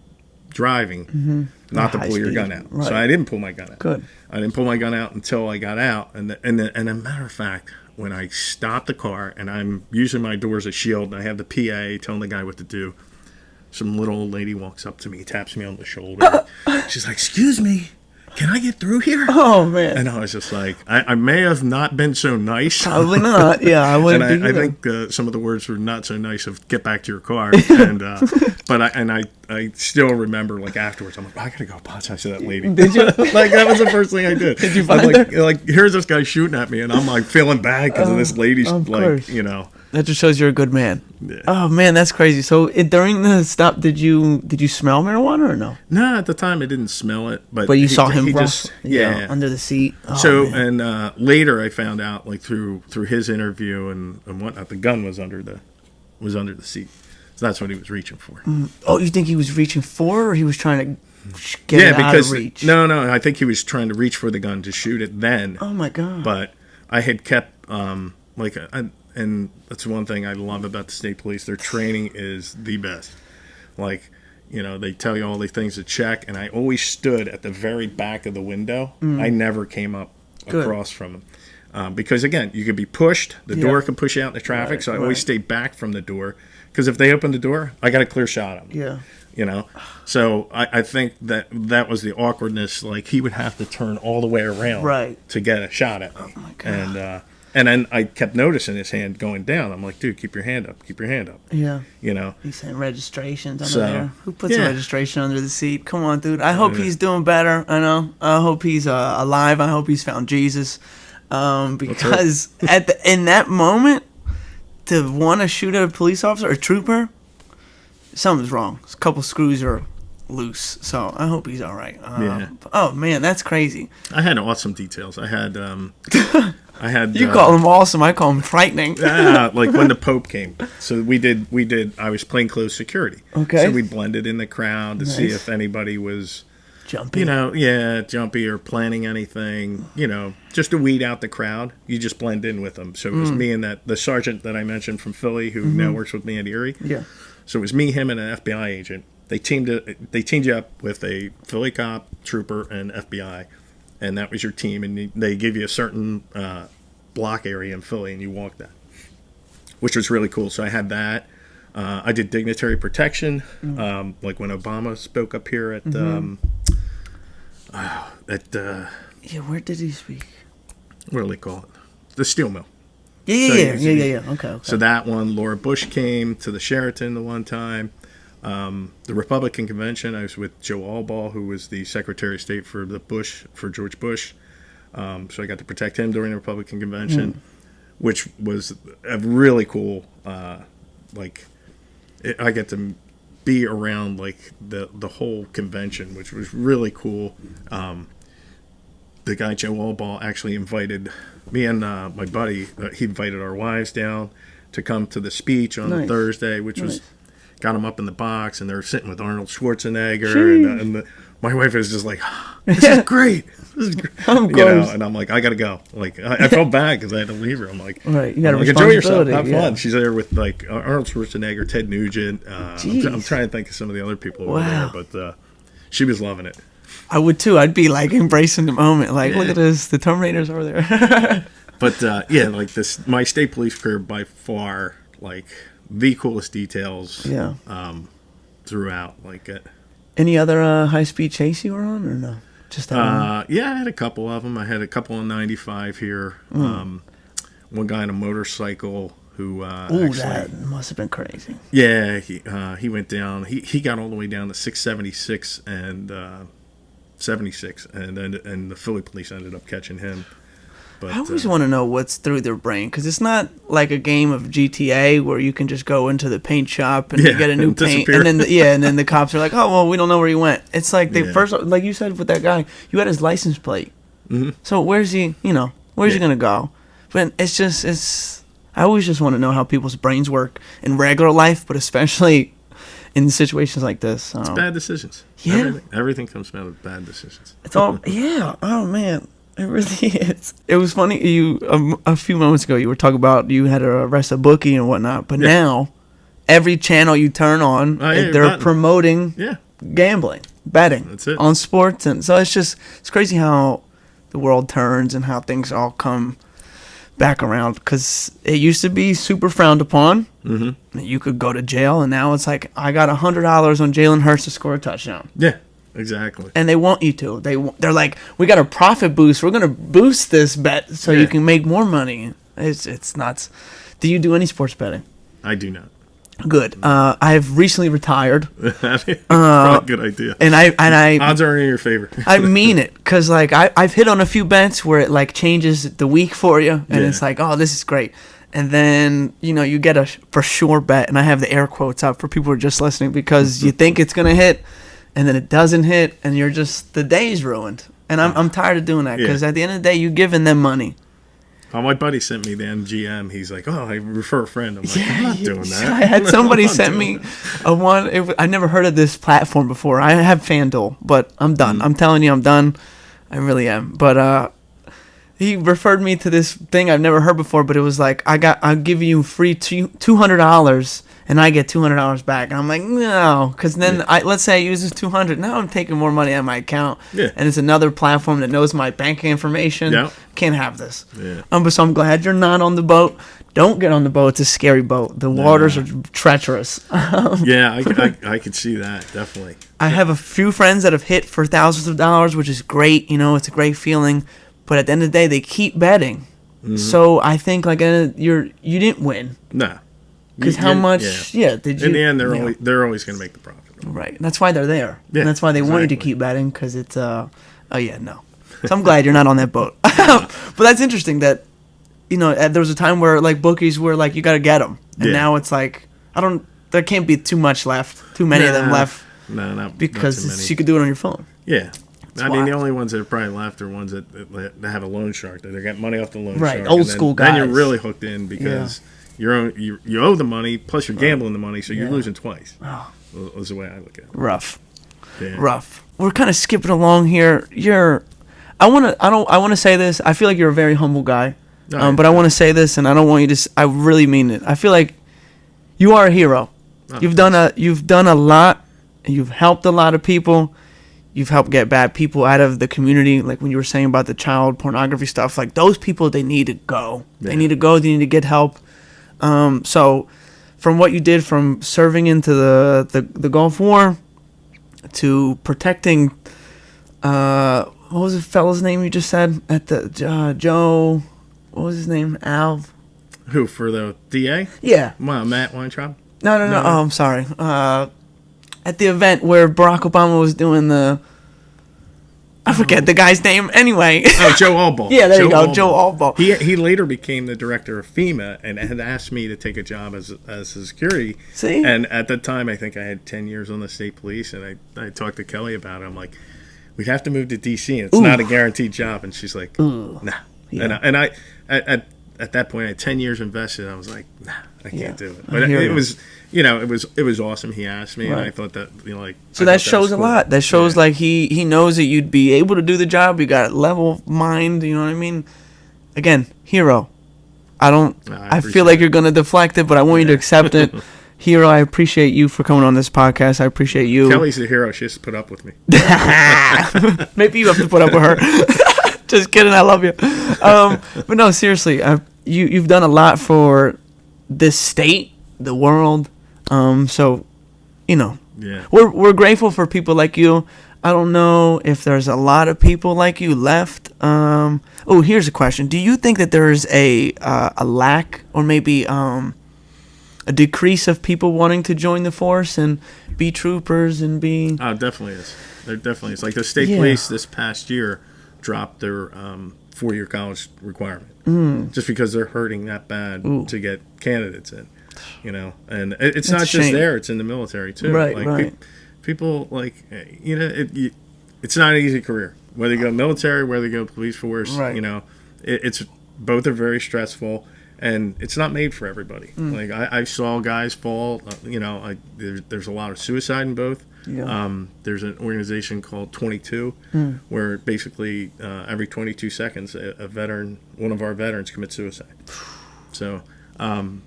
driving, not to pull your gun out. Right. So I didn't pull my gun out. Good. I didn't pull my gun out until I got out. And a matter of fact, when I stopped the car and I'm using my door as a shield, and I have the PA telling the guy what to do, some little old lady walks up to me, taps me on the shoulder. She's like, "Excuse me, can I get through here?" Oh, man. And I was just like, I may have not been so nice. Probably not. Yeah, I wouldn't and I think some of the words were not so nice of "get back to your car." And but I still remember, like, afterwards, I'm like, I gotta go apologize to that lady. Did you? Like, that was the first thing I did. Did you I'm find like, her? like, here's this guy shooting at me, and I'm like feeling bad because of this lady's of like, course. you know. That just shows you're a good man. Yeah. Oh man, that's crazy. So during the stop, did you smell marijuana or no? No, at the time I didn't smell it, but You saw him just under the seat. Oh, so man. and later I found out, like, through his interview and whatnot, the gun was under the seat. So that's what he was reaching for. Oh, you think he was reaching for, or he was trying to get it out of reach? No, I think he was trying to reach for the gun to shoot it then. Oh my god! But I had kept and that's one thing I love about the state police. Their training is the best. Like, you know, they tell you all the things to check, and I always stood at the very back of the window. I never came up across from them. Because, again, you could be pushed. The door can push you out in the traffic, so I always stay back from the door. Because if they open the door, I got a clear shot of them. Yeah. You know? So I think that was the awkwardness. Like, he would have to turn all the way around to get a shot at me. Oh, my God. And then I kept noticing his hand going down. I'm like, dude, keep your hand up. Keep your hand up. Yeah. You know? He's saying registrations under there. Who puts a registration under the seat? Come on, dude. I hope he's doing better. I know. I hope he's alive. I hope he's found Jesus. Because in that moment, to want to shoot at a police officer or trooper, something's wrong. A couple screws are loose. So I hope he's all right. Oh, man, that's crazy. I had awesome details. I had you call him awesome. I call him frightening. Like when the Pope came. So we did. I was plainclothes security. Okay. So we blended in the crowd to see if anybody was jumpy. You know, jumpy or planning anything. You know, just to weed out the crowd. You just blend in with them. So it was me and the sergeant that I mentioned from Philly, who now works with me at Erie. Yeah. So it was me, him, and an FBI agent. They teamed you up with a Philly cop, trooper, and FBI. And that was your team, and they give you a certain block area in Philly, and you walk that, which was really cool. So I had that. I did dignitary protection, like when Obama spoke up here at where did he speak? What do they call it? The steel mill. Yeah. Okay. So that one, Laura Bush came to the Sheraton the one time. The Republican convention, I was with Joe Allball, who was the Secretary of State for George Bush. So I got to protect him during the Republican convention, which was a really cool. I get to be around like the whole convention, which was really cool. The guy Joe Allball actually invited me and my buddy. He invited our wives down to come to the speech on Thursday, which was. Got them up in the box, and they're sitting with Arnold Schwarzenegger, and my wife is just like, "This is great, this is great." Of course. And I'm like, "I gotta go." Like, I felt bad because I had to leave her. I'm like, "Right, you got to enjoy yourself, have fun." She's there with like Arnold Schwarzenegger, Ted Nugent. I'm trying to think of some of the other people over there, but she was loving it. I would too. I'd be like embracing the moment, like, "Look at this, the Terminators over there." But like this, my state police career by far, like. The coolest details throughout. Like any other high-speed chase you were on, or no? Just that one? Yeah, I had a couple of them. I had a couple on 95 here. One guy on a motorcycle who that must have been crazy. Yeah, he went down. He got all the way down to 676 and 76, and the Philly police ended up catching him. But, I always want to know what's through their brain, because it's not like a game of GTA where you can just go into the paint shop and you get a new paint, and then the cops are like, "Oh, well, we don't know where he went." It's like they first, like you said with that guy, you had his license plate. So where's he? Where's he gonna go? But I always just want to know how people's brains work in regular life, but especially in situations like this. It's bad decisions. Yeah, everything comes down to bad decisions. It's all Oh man. It really is. It was funny. You a few moments ago you were talking about you had to arrest a bookie and whatnot, but now every channel you turn on, they're promoting gambling, betting on sports, and so it's crazy how the world turns and how things all come back around. Because it used to be super frowned upon. You could go to jail, and now it's like I got $100 on Jalen Hurts to score a touchdown. Yeah. Exactly. And they want you to. They're like, we got a profit boost. We're going to boost this bet so you can make more money. It's nuts. Do you do any sports betting? I do not. Good. I've recently retired. Probably a good idea. And I odds are in your favor. I mean it, because like I've hit on a few bets where it like changes the week for you, and it's like, oh, this is great. And then, you get a for sure bet, and I have the air quotes up for people who are just listening, because you think it's going to hit, and then it doesn't hit, and you're just, the day's ruined. And I'm tired of doing that, because at the end of the day, you're giving them money. Oh, my buddy sent me the MGM. He's like, oh, I refer a friend. I'm like, I'm not doing that. I had somebody sent me a one. I never heard of this platform before. I have FanDuel, but I'm done. I'm telling you, I'm done. I really am. But he referred me to this thing I've never heard before. But it was like, I'll give you free $200, and I get $200 back. And I'm like, no, because then let's say I use this $200. Now I'm taking more money out of my account, and it's another platform that knows my banking information. Yeah. Can't have this. Yeah. So I'm glad you're not on the boat. Don't get on the boat. It's a scary boat. The waters are treacherous. Yeah, I could see that, definitely. I have a few friends that have hit for thousands of dollars, which is great. It's a great feeling. But at the end of the day, they keep betting. Mm-hmm. So I think like you didn't win. No. Because how much? Yeah. Did you? In the end, they're always going to make the profit. Right. And that's why they're there. Yeah, and that's why they want you to keep betting, because it's no. So I'm glad you're not on that boat. But that's interesting that, there was a time where like bookies were like, you got to get them. And now it's like, there can't be too much left. Too many of them left. No, not because not too many. You could do it on your phone. Yeah. The only ones that are probably left are ones that have a loan shark. That they get money off the loan shark. Right, old school guys. Then you're really hooked in, because you owe the money, plus you're gambling the money, so you're losing twice. Oh. That's the way I look at it. Rough. Yeah. Rough. We're kind of skipping along here. I want to say this. I feel like you're a very humble guy. But I want to say this, and I don't want you to. I really mean it. I feel like you are a hero. Oh, you've done a lot. You've helped a lot of people. You've helped get bad people out of the community. Like when you were saying about the child pornography stuff, like those people, they need to go. Yeah. They need to go. They need to get help. So from what you did, from serving into the Gulf War to protecting, what was the fellow's name you just said at the Joe? What was his name? Alv? Who, for the DA? Yeah. Wow, Matt Weintraub? No. Oh, I'm sorry. At the event where Barack Obama was doing I forget the guy's name. Anyway. Oh, Joe Albaugh. Yeah, there you go, Joe Albaugh. He later became the director of FEMA and had asked me to take a job as a security. See? And at that time, I think I had 10 years on the state police, and I talked to Kelly about it. I'm like, we'd have to move to D.C., and it's not a guaranteed job. And she's like, nah. Yeah. And I at that point, I had 10 years invested. I was like, nah, I can't do it. But it was awesome. He asked me, and I thought that, So that shows cool. a lot. That shows like he knows that you'd be able to do the job. You got a level mind. You know what I mean? Again, hero. I feel like you're gonna deflect it, but I want you to accept it. Hero, I appreciate you for coming on this podcast. I appreciate you. Kelly's the hero. She has to put up with me. Maybe you have to put up with her. Just kidding. I love you. But no, seriously, you've done a lot for this state, the world. So, we're grateful for people like you. I don't know if there's a lot of people like you left. Here's a question. Do you think that there's a lack or maybe a decrease of people wanting to join the force and be troopers and be... Oh, definitely is. There definitely is. Like the state police this past year dropped their 4-year college requirement just because they're hurting that bad to get candidates in. And it's not just there; it's in the military too. Right, right. People it's not an easy career. Whether you go military, whether you go police force, right. It's both are very stressful, and it's not made for everybody. Like I saw guys fall. There's a lot of suicide in both. Yeah. There's an organization called 22, where basically every 22 seconds, one of our veterans commits suicide. So.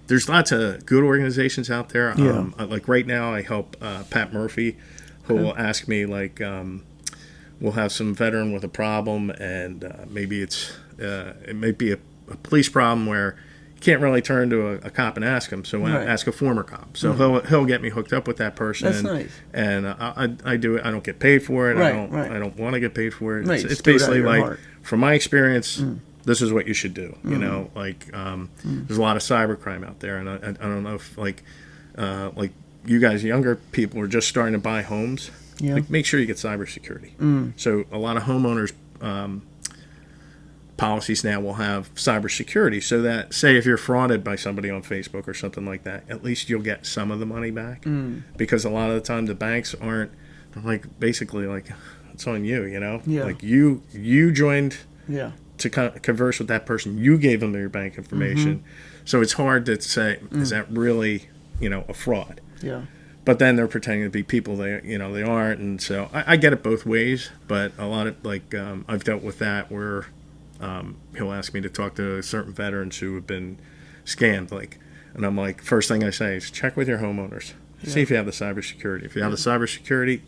There's lots of good organizations out there. Like right now, I help Pat Murphy, who will ask me we'll have some veteran with a problem, and maybe it might be a police problem where you can't really turn to a cop and ask him. So I ask a former cop. So he'll get me hooked up with that person. That's nice. And I do it. I don't get paid for it. Right, I don't want to get paid for it. Right, it's basically like, from my experience. This is what you should do. There's a lot of cybercrime out there, and I don't know if like you guys, younger people are just starting to buy homes. Yeah. Like, make sure you get cybersecurity. So a lot of homeowners policies now will have cybersecurity, so that, say, if you're frauded by somebody on Facebook or something like that, at least you'll get some of the money back. Because a lot of the time the banks aren't, they're like, basically like, it's on you, you know? Yeah. Like you joined Yeah. to converse with that person. You gave them your bank information. So it's hard to say, is that really, you know, a fraud? Yeah. But then they're pretending to be people they, you know, they aren't. And so I get it both ways, but a lot of, like, I've dealt with that where he'll ask me to talk to certain veterans who have been scammed, like, and I'm like, first thing I say is check with your homeowners, see if you have the cybersecurity. If you have the cybersecurity,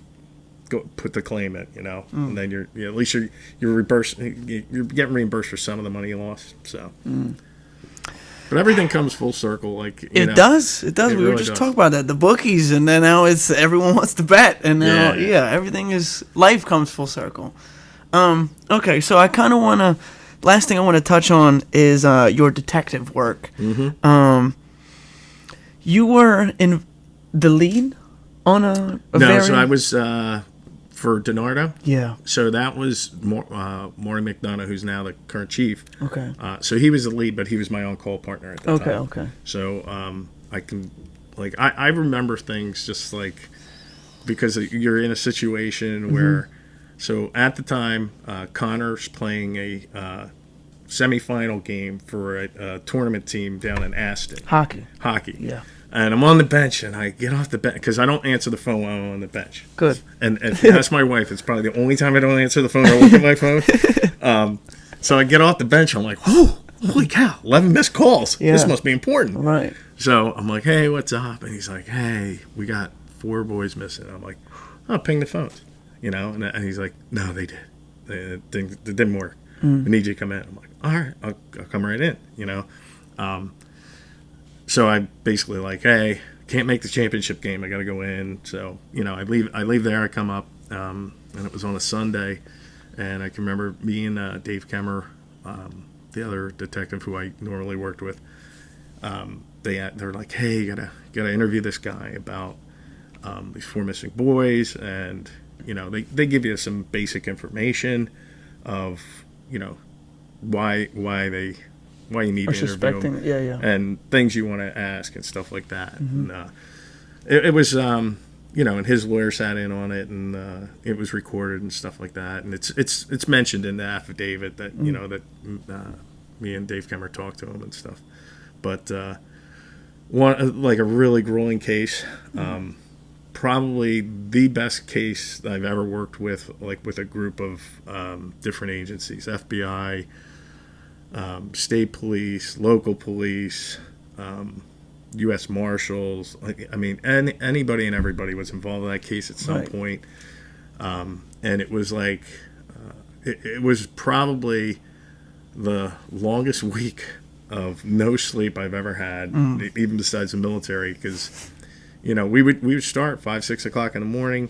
go put the claim in, you know, and then at least you're getting reimbursed for some of the money you lost. So, but everything comes full circle, like it does. We really were just does. talking about that, the bookies, and then now it's everyone wants to bet, and now everything is, life comes full circle. Okay, so I kind of want to. Last thing I want to touch on is your detective work. You were in the lead on a so I was for DiNardo. Yeah. So that was Maury McDonough, who's now the current chief. Okay. So he was the lead, but he was my on-call partner at the time. Okay. So I can, like, I remember things just like, because you're in a situation where, so at the time, Connor's playing a semifinal game for a tournament team down in Aston. Hockey. Yeah. And I'm on the bench, and I get off the bench because I don't answer the phone while I'm on the bench. Good. And if you ask my wife, it's probably the only time I don't answer the phone or look at my phone. So I get off the bench, I'm like, oh, holy cow, 11 missed calls. Yeah. This must be important. Right. So I'm like, hey, what's up? And he's like, hey, we got 4 boys missing. I'm like, oh, ping the phones, you know? And he's like, no, they did. It didn't work. We need you to come in. I'm like, all right, I'll come right in, you know? So I basically like, hey, can't make the championship game. I got to go in. So, you know, I leave there. I come up, and it was on a Sunday. And I can remember me and Dave Kemmer, the other detective who I normally worked with, they're like, hey, you gotta interview this guy about these 4 missing boys. And, you know, they give you some basic information of, you know, why you need to interview them, and things you want to ask and stuff like that. And it was, you know, and his lawyer sat in on it, and it was recorded and stuff like that. And it's mentioned in the affidavit that you know that me and Dave Kemmer talked to him and stuff. But one, like, a really grueling case, probably the best case that I've ever worked with, like with a group of different agencies, FBI. State police, local police, U.S. Marshals. I mean, anybody and everybody was involved in that case at some point. And it was like, it was probably the longest week of no sleep I've ever had, even besides the military, because, you know, we would start 5, 6 o'clock in the morning,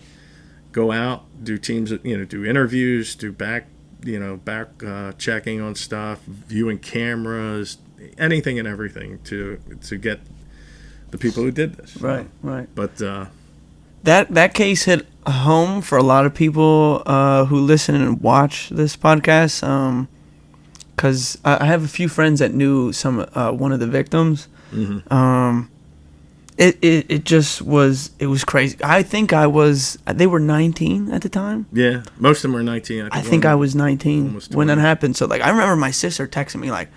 go out, do teams, you know, do interviews, do back checking on stuff, viewing cameras, anything and everything to get the people who did this. Right. But that case hit home for a lot of people who listen and watch this podcast. Because I have a few friends that knew one of the victims. It was crazy. I think they were 19 at the time. Yeah, most of them were 19. I think I was 19 when that happened. So, like, I remember my sister texting me, like,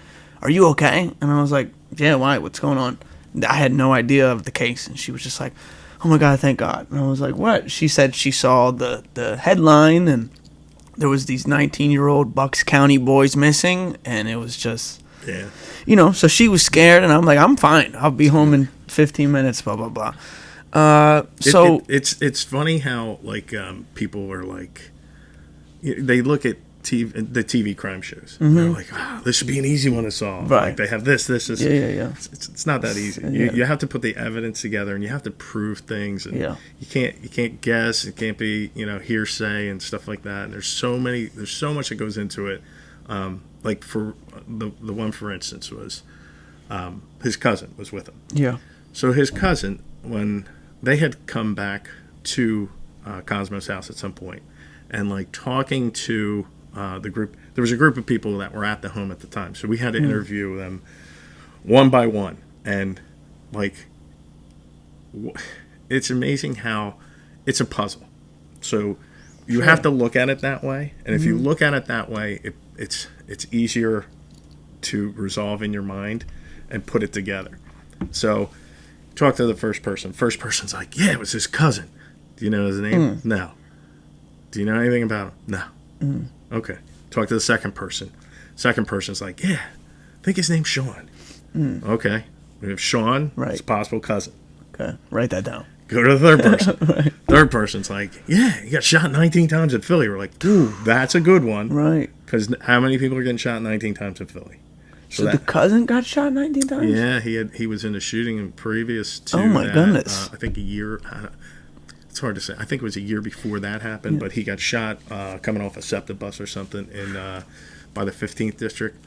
are you okay? And I was like, yeah, why? What's going on? I had no idea of the case. And she was just like, oh my God, thank God. And I was like, what? She said she saw the headline, and there was these 19-year-old Bucks County boys missing. And it was just, you know, so she was scared. And I'm like, I'm fine. I'll be home in 15 minutes, blah, blah, blah. So it's funny how, like, people are like, they look at the TV crime shows. They're like, this should be an easy one to solve. Right. Like, they have this. Yeah. It's not that easy. You have to put the evidence together, and you have to prove things. And you can't guess. It can't be, you know, hearsay and stuff like that. And there's so much that goes into it. Like, for the one, for instance, was his cousin was with him. Yeah. So his cousin, when they had come back to Cosmo's house at some point, and like talking to the group, there was a group of people that were at the home at the time. So we had to interview them one by one, and like, it's amazing how it's a puzzle. So you have to look at it that way, and if you look at it that way, it's easier to resolve in your mind and put it together. So talk to the first person. First person's like, yeah, it was his cousin. Do you know his name? No. Do you know anything about him? No. Okay. Talk to the second person. Second person's like, yeah, I think his name's Sean. Okay. We have Sean, his possible cousin. Okay. Write that down. Go to the third person. Right. Third person's like, yeah, he got shot 19 times in Philly. We're like, dude, that's a good one. Right. Because how many people are getting shot 19 times in Philly? So the cousin got shot 19 times? Yeah, he was in a shooting previous to oh my goodness. I think a year. It's hard to say. I think it was a year before that happened, but he got shot coming off a SEPTA bus or something in by the 15th district.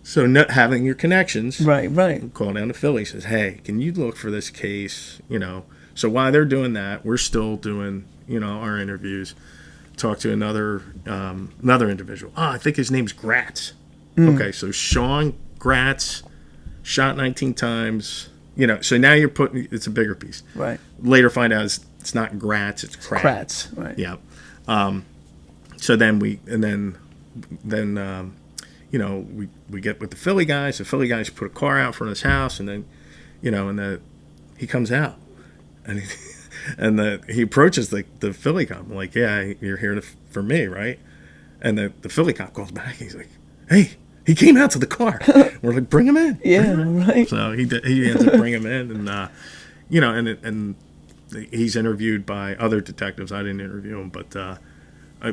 So not having your connections, right. Call down to Philly, says, hey, can you look for this case? So while they're doing that, we're still doing our interviews. Talk to another individual. I think his name's Gratz. Okay, so Sean Gratz, shot 19 times. So now you're putting, it's a bigger piece. Right. Later find out it's not Gratz, it's Kratz. Right. Yeah. So then we get with the Philly guys. The Philly guys put a car out front of his house, and then, he comes out, and he approaches the Philly cop. I'm like, yeah, you're here for me, right? And the Philly cop calls back. He's like, hey, he came out to the car. We're like, bring him in. Yeah, right. So he ends up bringing him in, and he's interviewed by other detectives. I didn't interview him, but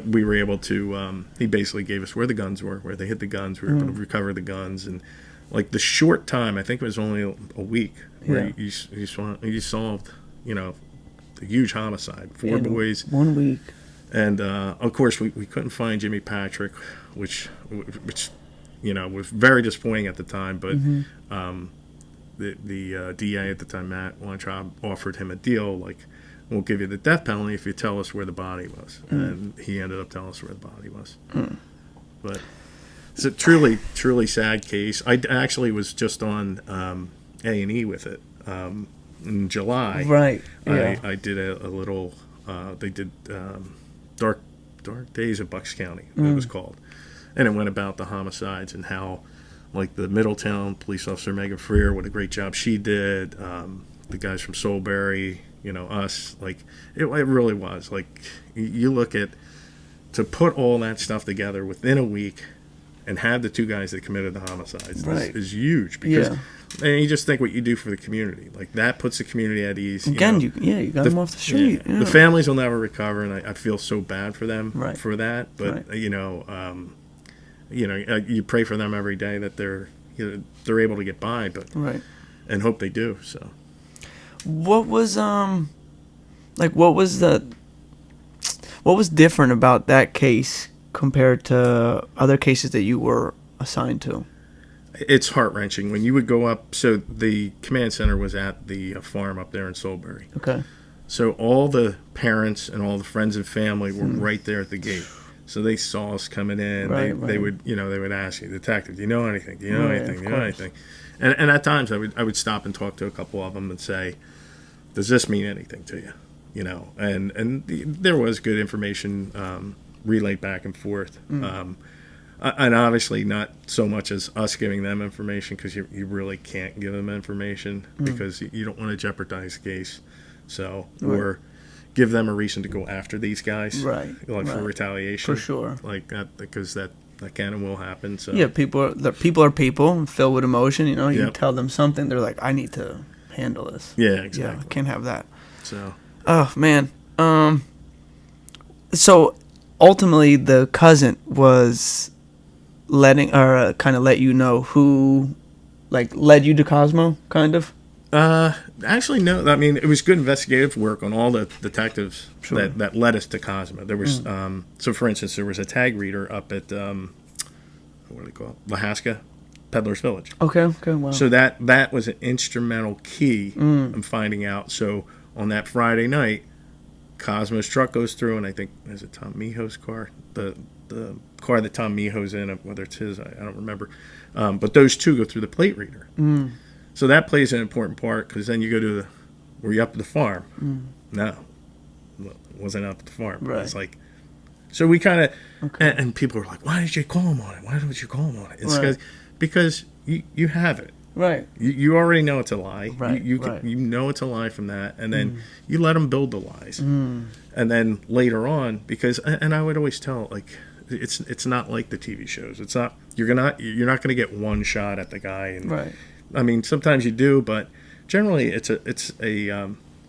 we were able to. He basically gave us where the guns were, where they hit the guns. We were able to recover the guns, and like the short time, I think it was only a week, where he solved, a huge homicide. 4 boys. 1 week. And of course, we couldn't find Jimmy Patrick, which was very disappointing at the time. But the DA at the time, Matt Weintraub, offered him a deal like, we'll give you the death penalty if you tell us where the body was. And he ended up telling us where the body was. But it's a truly, truly sad case. I actually was just on A&E with it in July. Right. Yeah. I did a little. They did Dark Days of Bucks County. It was called, and it went about the homicides and how, like the Middletown police officer Megan Freer, what a great job she did. The guys from Soulbury, us, like it really was like you look at, to put all that stuff together within a week and have the 2 guys that committed the homicides is huge, because and you just think what you do for the community, like that puts the community at ease. Again, you got them off the street. The families will never recover, and I feel so bad for them for that. But you pray for them every day that they're able to get by, but and hope they do. So, what was what was different about that case compared to other cases that you were assigned to? It's heart-wrenching when you would go up. So the command center was at the farm up there in Soulbury. Okay. So all the parents and all the friends and family were right there at the gate. So they saw us coming in. They would ask you, detective, do you know anything? Do you know anything? Do you know anything? And at times I would stop and talk to a couple of them and say, does this mean anything to you? And there was good information relayed back and forth. And obviously not so much as us giving them information, because you really can't give them information because you don't want to jeopardize the case. So, or give them a reason to go after these guys, for retaliation. For sure. Like that, because that can and will happen. So people are people filled with emotion. You tell them something, they're like, I need to handle this. Yeah, exactly. I can't have that. So. Oh man. So ultimately, the cousin was kind of let you know who, like, led you to Cosmo, kind of? Actually, no. I mean, it was good investigative work on all the detectives that led us to Cosmo. There was, so for instance, there was a tag reader up at, what do they call it? Lahaska Peddler's Village. Okay, wow. So that was an instrumental key in finding out. So on that Friday night, Cosmo's truck goes through, and I think, is it Tom Mijo's car? The car that Tom Mijo's in, whether it's his, I don't remember. But those two go through the plate reader. So that plays an important part, because then you go to were you up at the farm? No. Wasn't up at the farm. Right. It's like, so we kind of, and people were like, why did you call him on it? Why don't you call him on it? It's because you have it. Right. You already know it's a lie. Right. You know it's a lie from that, and then you let them build the lies, and then later on, because and I would always tell, like, it's not like the TV shows. It's not you're not going to get one shot at the guy, and right. I mean, sometimes you do, but generally it's a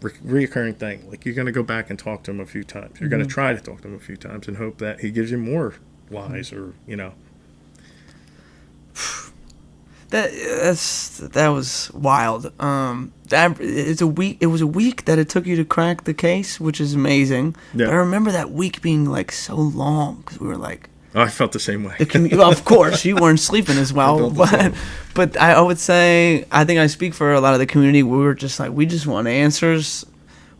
reoccurring thing. Like, you're going to go back and talk to him a few times. You're going to try to talk to him a few times and hope that he gives you more lies, or That was wild. It was a week that it took you to crack the case, which is amazing. Yeah. But I remember that week being like so long, because we were like, Oh, I felt the same way. Well, of course, you weren't sleeping as well, but I would say, I think I speak for a lot of the community. We were just like, we just want answers.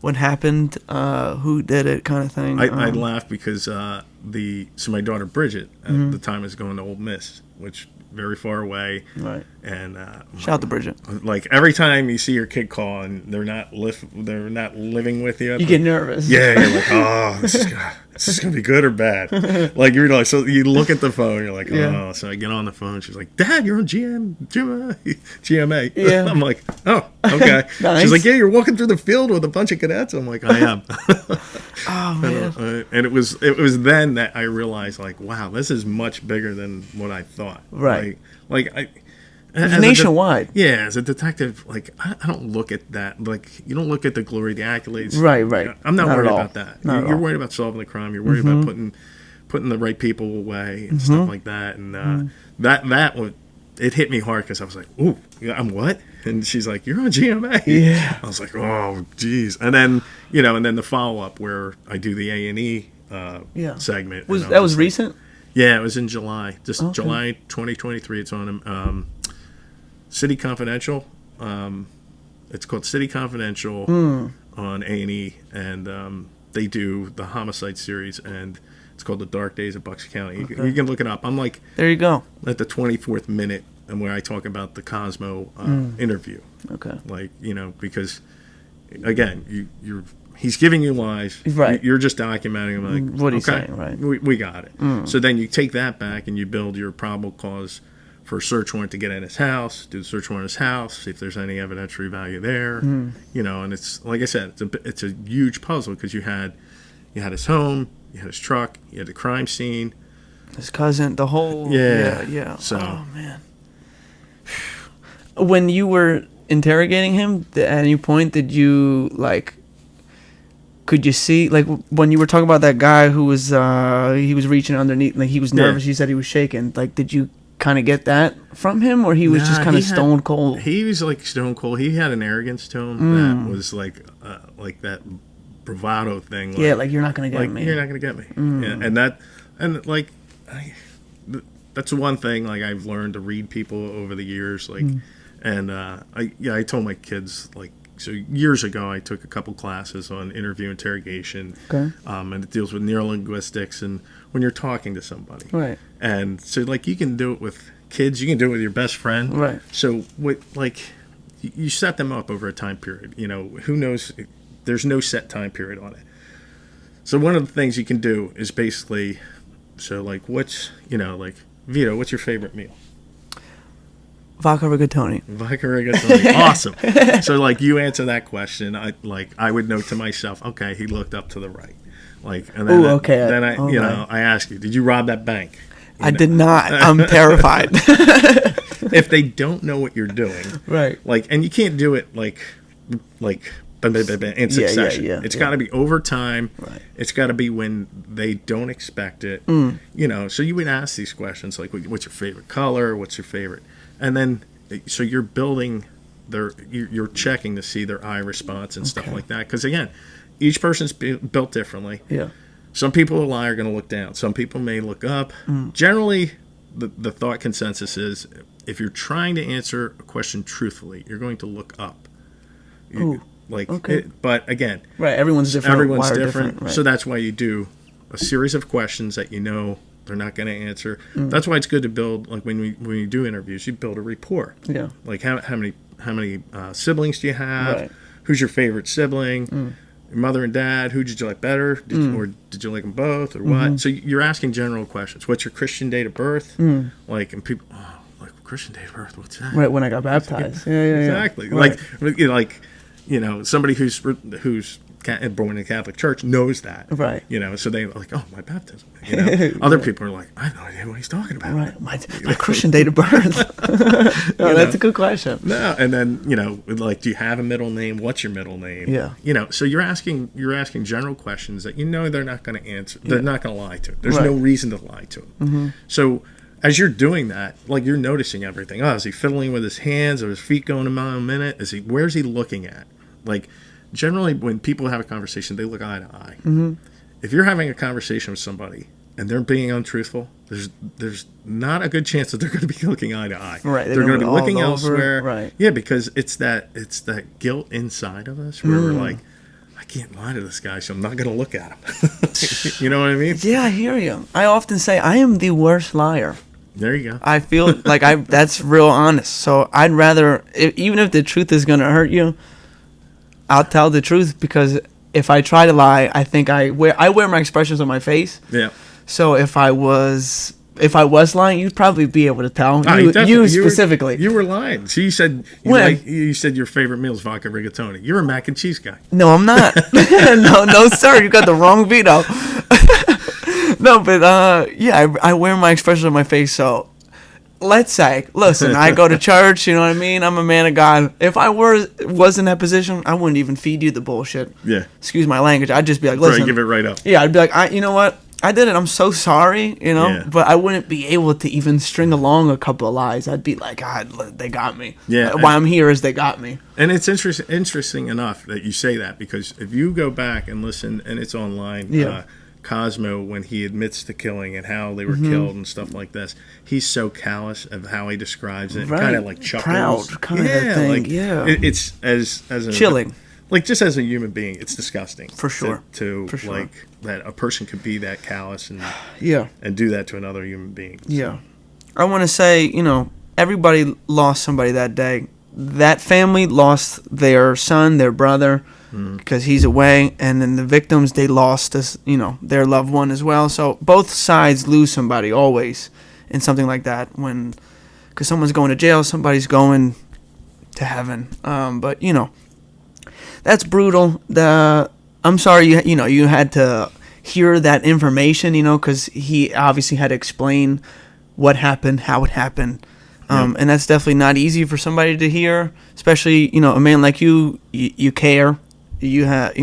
What happened? Who did it? Kind of thing. I laugh because so my daughter Bridget at the time was going to Ole Miss, which very far away. Right. And shout out to Bridget. Like, every time you see your kid call and they're not living with you, you get nervous. Yeah, you're like, oh, this is gonna be good or bad. Like, you're like, so you look at the phone, you're like, oh. So I get on the phone. She's like, Dad, you're on GMA. Yeah. I'm like, oh, okay. Nice. She's like, yeah, you're walking through the field with a bunch of cadets. I'm like, I am. Oh man. And it was then that I realized, like, wow, this is much bigger than what I thought. Right. It's nationwide. As a detective, like, I don't look at that. Like, you don't look at the glory, the acaccolades. Right. I'm not worried about that. You're worried about solving the crime. You're worried about putting the right people away and stuff like that. And that would, it hit me hard, because I was like, ooh, I'm what? And she's like, you're on GMA. Yeah. I was like, oh, geez. And then, and then the follow-up where I do the A&E segment. That was recent? Yeah, it was in July. July 2023. It's on City Confidential. It's called City Confidential on A&E, and they do the homicide series, and it's called The Dark Days of Bucks County. Okay. You can look it up. I'm like, there you go, at the 24th minute, and where I talk about the Cosmo interview. Okay. Like, because again, he's giving you lies. Right. You're just documenting them. Like, what are you saying? Right. We got it. So then you take that back and you build your probable cause for a search warrant to get in his house, do the search warrant in his house, see if there's any evidentiary value there. And it's, like I said, it's a huge puzzle, because you had his home, you had his truck, you had the crime scene, his cousin, the whole yeah. So, oh man. When you were interrogating him, at any point did you, like, could you see, like, when you were talking about that guy who was he was reaching underneath, like, he was nervous, you said he was shaking, like, did you kind of get that from him, or he was just kind of stone cold? He was like stone cold. He had an arrogance to him that was like that bravado thing. Like, like, you're not gonna get me. You're not gonna get me. That's one thing, like, I've learned to read people over the years. Like, and I told my kids, like, so years ago I took a couple classes on interview interrogation, and it deals with neurolinguistics and when you're talking to somebody, right? And so, like, you can do it with kids, you can do it with your best friend, right? So you set them up over a time period. Who knows? There's no set time period on it. So one of the things you can do is basically, so, like, what's like, Vito, what's your favorite meal? Vodka rigatoni. Vodka rigatoni. Awesome. So, like, you answer that question, I would note to myself, okay, he looked up to the right. Like, and then I ask you, did you rob that bank? I did not. I'm terrified. If they don't know what you're doing, right? Like, and you can't do it like in succession. It's got to be over time. Right. It's got to be when they don't expect it. So you would ask these questions, like, what's your favorite color? What's your favorite? And then, so you're building you're checking to see their eye response and stuff like that. Because, again, each person's built differently. Yeah. Some people who lie are going to look down. Some people may look up. Generally, the thought consensus is if you're trying to answer a question truthfully, you're going to look up. Ooh, okay. But again, right, everyone's different. Everyone's different. Right. So that's why you do a series of questions that you know they're not going to answer. That's why it's good to build, like when you do interviews, you build a rapport. Yeah. Like how many siblings do you have? Right. Who's your favorite sibling? Your mother and dad, who did you like better? Or did you like them both, or what? So you're asking general questions. What's your Christian date of birth? Like, and people, like Christian date of birth, what's that? Right, when I got baptized. Yeah. Exactly. Right. Somebody who's born in a Catholic church knows that. Right. So they're like, oh, my baptism. Other people are like, I have no idea what he's talking about. Right. My Christian date of birth. That's a good question. No, and then, like, do you have a middle name? What's your middle name? Yeah. So you're asking general questions that they're not going to answer. They're not going to lie to. There's no reason to lie to them. So as you're doing that, like, you're noticing everything. Oh, is he fiddling with his hands? Or his feet going a mile a minute? Where's he looking at? Like, generally, when people have a conversation, they look eye to eye. If you're having a conversation with somebody and they're being untruthful, there's not a good chance that they're going to be looking eye to eye. Right. They're going to be looking elsewhere. Right. Yeah, because it's that guilt inside of us where we're like, I can't lie to this guy, so I'm not going to look at him. You know what I mean? Yeah, I hear you. I often say I am the worst liar. There you go. I feel like that's real honest. So I'd rather, even if the truth is going to hurt you, I'll tell the truth, because if I try to lie, I think I wear my expressions on my face. Yeah. So if I was lying, you'd probably be able to tell. You specifically. You were lying. So you said you said your favorite meal is vodka rigatoni. You're a mac and cheese guy. No, I'm not. no, sir. You got the wrong Vito. No, but I wear my expressions on my face. So let's say, listen, I go to church, you know what I mean? I'm a man of God. If I was in that position, I wouldn't even feed you the bullshit. Yeah. Excuse my language. I'd just be like, listen. Give it right up. Yeah, I'd be like, you know what? I did it. I'm so sorry, Yeah. But I wouldn't be able to even string along a couple of lies. I'd be like, God, they got me. Yeah. Why I'm here is they got me. And it's interesting enough that you say that, because if you go back and listen, and it's online, Cosmo, when he admits to killing and how they were killed and stuff like this, he's so callous of how he describes it, right. kind of like chuckles. Proud kind of thing. Like, yeah, it's as a chilling. Like, just as a human being, it's disgusting. For sure. Like, that a person could be that callous and and do that to another human being. Yeah, I want to say, everybody lost somebody that day. That family lost their son, their brother, because he's away, and then the victims, they lost their loved one as well. So both sides lose somebody always in something like that, because someone's going to jail, somebody's going to heaven. But that's brutal. I'm sorry you had to hear that information, because he obviously had to explain what happened, how it happened. And that's definitely not easy for somebody to hear, especially, a man like you care. You have,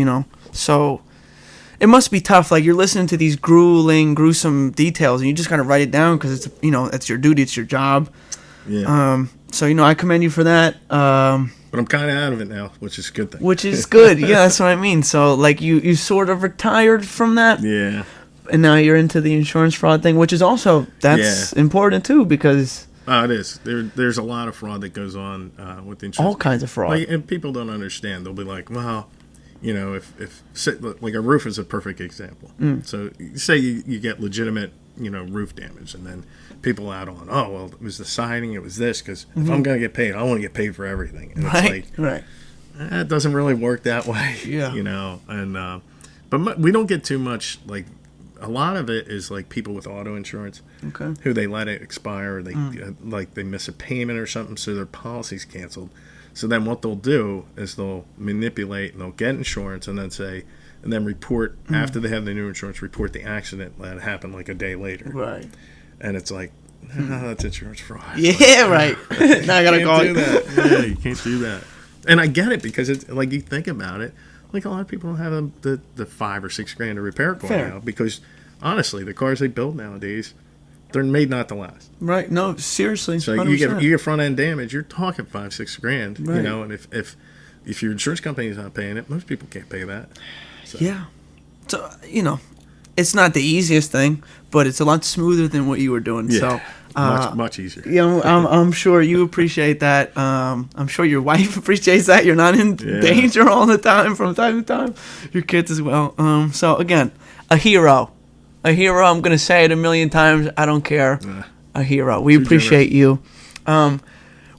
so it must be tough. Like, you're listening to these gruesome details, and you just kind of write it down because it's, it's your duty, it's your job. Yeah. So, I commend you for that. But I'm kind of out of it now, which is a good thing. Which is good. Yeah, that's what I mean. So, like, you sort of retired from that. Yeah. And now you're into the insurance fraud thing, which is also, that's important too, because... Oh, it is. There's a lot of fraud that goes on with insurance. All kinds of fraud. And people don't understand. They'll be like, well, if like a roof is a perfect example. So say you get legitimate, roof damage, and then people add on, oh, well, it was the siding, it was this, because if I'm going to get paid, I want to get paid for everything. And it's like, it doesn't really work that way. Yeah. And but we don't get too much, like, a lot of it is like people with auto insurance who they let it expire, they they miss a payment or something, so their policy's canceled. So then what they'll do is they'll manipulate and they'll get insurance and then report after they have the new insurance, report the accident that happened like a day later. Right. And it's like, that's insurance fraud. Yeah, right. Now I gotta call you. Yeah, you can't do that. And I get it, because it's like, you think about it. Like, a lot of people don't have the $5 or $6 grand to repair car now, because honestly, the cars they build nowadays, they're made not to last. Right. No, seriously. So 100%. you get front end damage, you're talking $5-6 grand. Right. And if your insurance company is not paying it, most people can't pay that. So. Yeah. So it's not the easiest thing, but it's a lot smoother than what you were doing. Yeah. So Much easier. Yeah, I'm sure you appreciate that. I'm sure your wife appreciates that. You're not in danger all the time from time to time. Your kids as well. So again, a hero. A hero. I'm gonna say it a million times. I don't care. A hero. We appreciate you.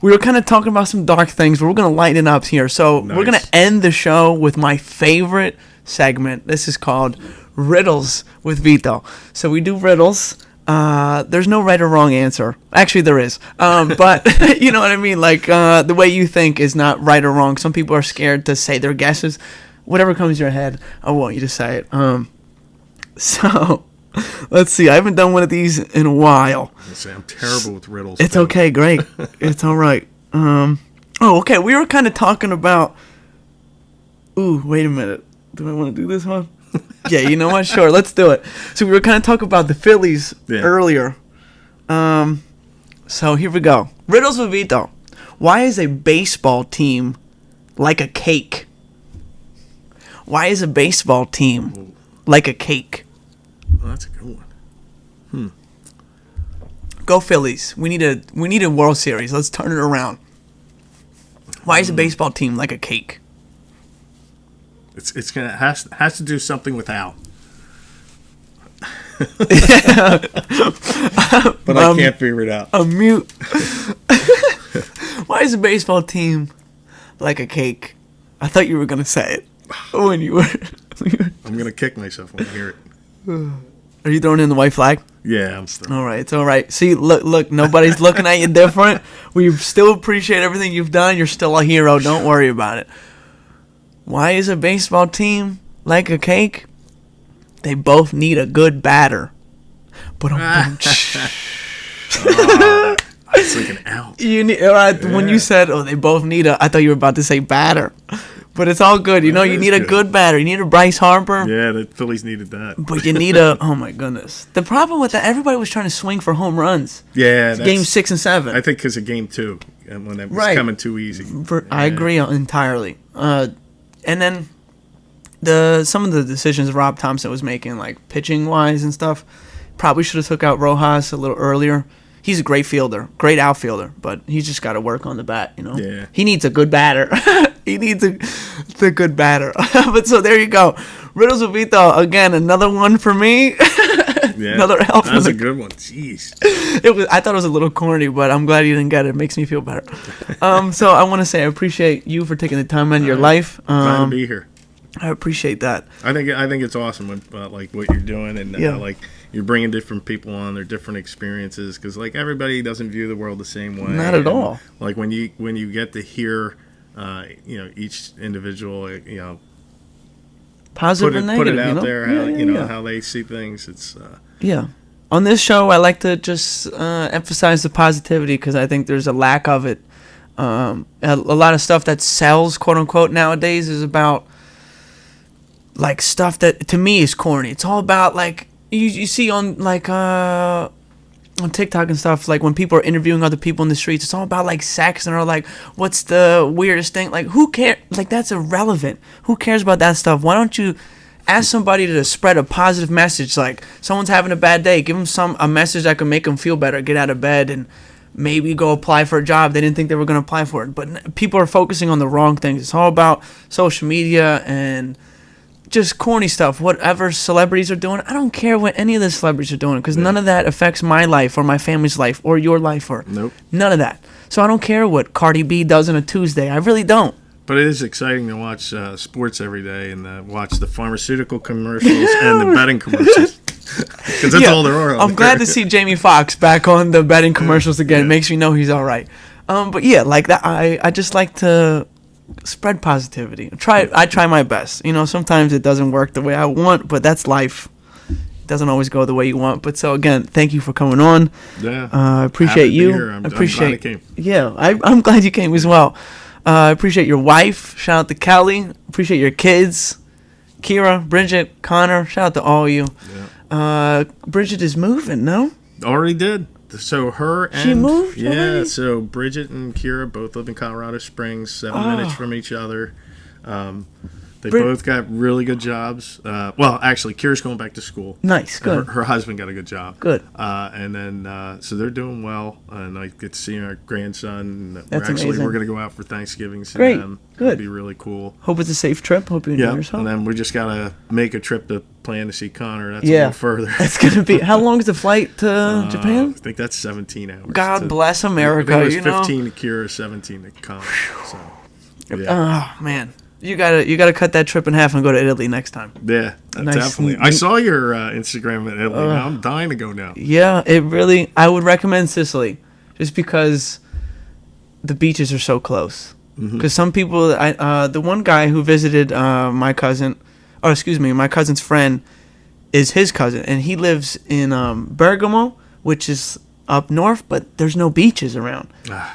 We were kind of talking about some dark things, but we're gonna lighten it up here. So we're gonna end the show with my favorite segment. This is called Riddles with Vito. So we do riddles. There's no right or wrong answer. Actually, there is. But you know what I mean? Like, the way you think is not right or wrong. Some people are scared to say their guesses. Whatever comes to your head, I want you to say it. So, let's see. I haven't done one of these in a while. I'm terrible with riddles. It's okay. Great. It's all right. Okay. We were kind of talking about... Ooh, wait a minute. Do I want to do this one? Yeah, you know what? Sure, let's do it. So we were kind of talking about the Phillies earlier. So here we go. Riddles with Vito. Why is a baseball team like a cake? Why is a baseball team like a cake? Well, that's a good one. Go Phillies. We need a World Series. Let's turn it around. Why is a baseball team like a cake? It's gonna has to do something with Al. But I can't figure it out. I'm mute. Why is a baseball team like a cake? I thought you were gonna say it when you were. I'm gonna kick myself when I hear it. Are you throwing in the white flag? Yeah, I'm still. All right, it's all right. See, look, nobody's looking at you different. We still appreciate everything you've done. You're still a hero. Don't worry about it. Why is a baseball team like a cake? They both need a good batter. But I was thinking out. When you said, they both need I thought you were about to say batter. But it's all good. You need a good batter. You need a Bryce Harper. Yeah, the Phillies needed that. But you need oh my goodness. The problem with that, everybody was trying to swing for home runs. Yeah. Game 6 and 7. I think because of Game 2, when that was coming too easy. I agree entirely. And then some of the decisions Rob Thompson was making, like pitching wise and stuff, probably should have took out Rojas a little earlier. He's a great fielder, great outfielder, but he's just got to work on the bat, Yeah. He needs a good batter. He needs the good batter. But so there you go. Riddles with Vito, again, another one for me. Yeah. Another help. That was a good one. Jeez. I thought it was a little corny, but I'm glad you didn't get it. It makes me feel better. So I want to say I appreciate you for taking the time out of your life. Glad to be here. I appreciate that. I think it's awesome when, like what you're doing and like you're bringing different people on, their different experiences, because like everybody doesn't view the world the same way. Not at all. Like when you get to hear, each individual, positive and negative, put it out there, how, how they see things. It's On this show, I like to just emphasize the positivity because I think there's a lack of it. A lot of stuff that sells, quote unquote, nowadays is about like stuff that to me is corny. It's all about like you see on like on TikTok and stuff, like when people are interviewing other people in the streets, it's all about like sex and they're like, what's the weirdest thing? Like who cares? Like that's irrelevant. Who cares about that stuff? Why don't you ask somebody to spread a positive message? Like someone's having a bad day, give them a message that can make them feel better, get out of bed and maybe go apply for a job they didn't think they were going to apply for it. But people are focusing on the wrong things. It's all about social media and just corny stuff. Whatever celebrities are doing, I don't care what any of the celebrities are doing because none of that affects my life or my family's life or your life or none of that. So I don't care what Cardi B does on a Tuesday. I really don't. But it is exciting to watch sports every day and watch the pharmaceutical commercials and the betting commercials. Because that's all there are. I'm glad to see Jamie Foxx back on the betting commercials again. Makes me know he's all right. But yeah, like that, I just like to spread positivity. I try my best. Sometimes it doesn't work the way I want, but that's life. It doesn't always go the way you want. But so again, thank you for coming on. Yeah, I appreciate you. I'm glad I came. Yeah, I'm glad you came as well. I appreciate your wife. Shout out to Kelly. Appreciate your kids, Kira, Bridget, Connor. Shout out to all of you. Yeah. Bridget is moving. No, already did. So her and she moved. Yeah. Already? So Bridget and Kira both live in Colorado Springs, 7 minutes from each other. They both got really good jobs. Well, actually, Kira's going back to school. Nice, good. Her husband got a good job. Good. And then, so they're doing well. And I get to see our grandson. That's amazing. We're going to go out for Thanksgiving. See Great, them. good. It'll be really cool. Hope it's a safe trip. Hope you enjoy yourself. And then we just got to make a trip to plan to see Connor. That's a little further. That's going to be, how long is the flight to Japan? I think that's 17 hours. God bless America. I think it was 15 to Kira, 17 to Connor. So, yeah. Oh, man. You gotta cut that trip in half and go to Italy next time. Yeah, definitely. I saw your Instagram in Italy. Now I'm dying to go now. Yeah, I would recommend Sicily, just because the beaches are so close. Because some people, the one guy who visited my cousin's friend is his cousin, and he lives in Bergamo, which is up north, but there's no beaches around.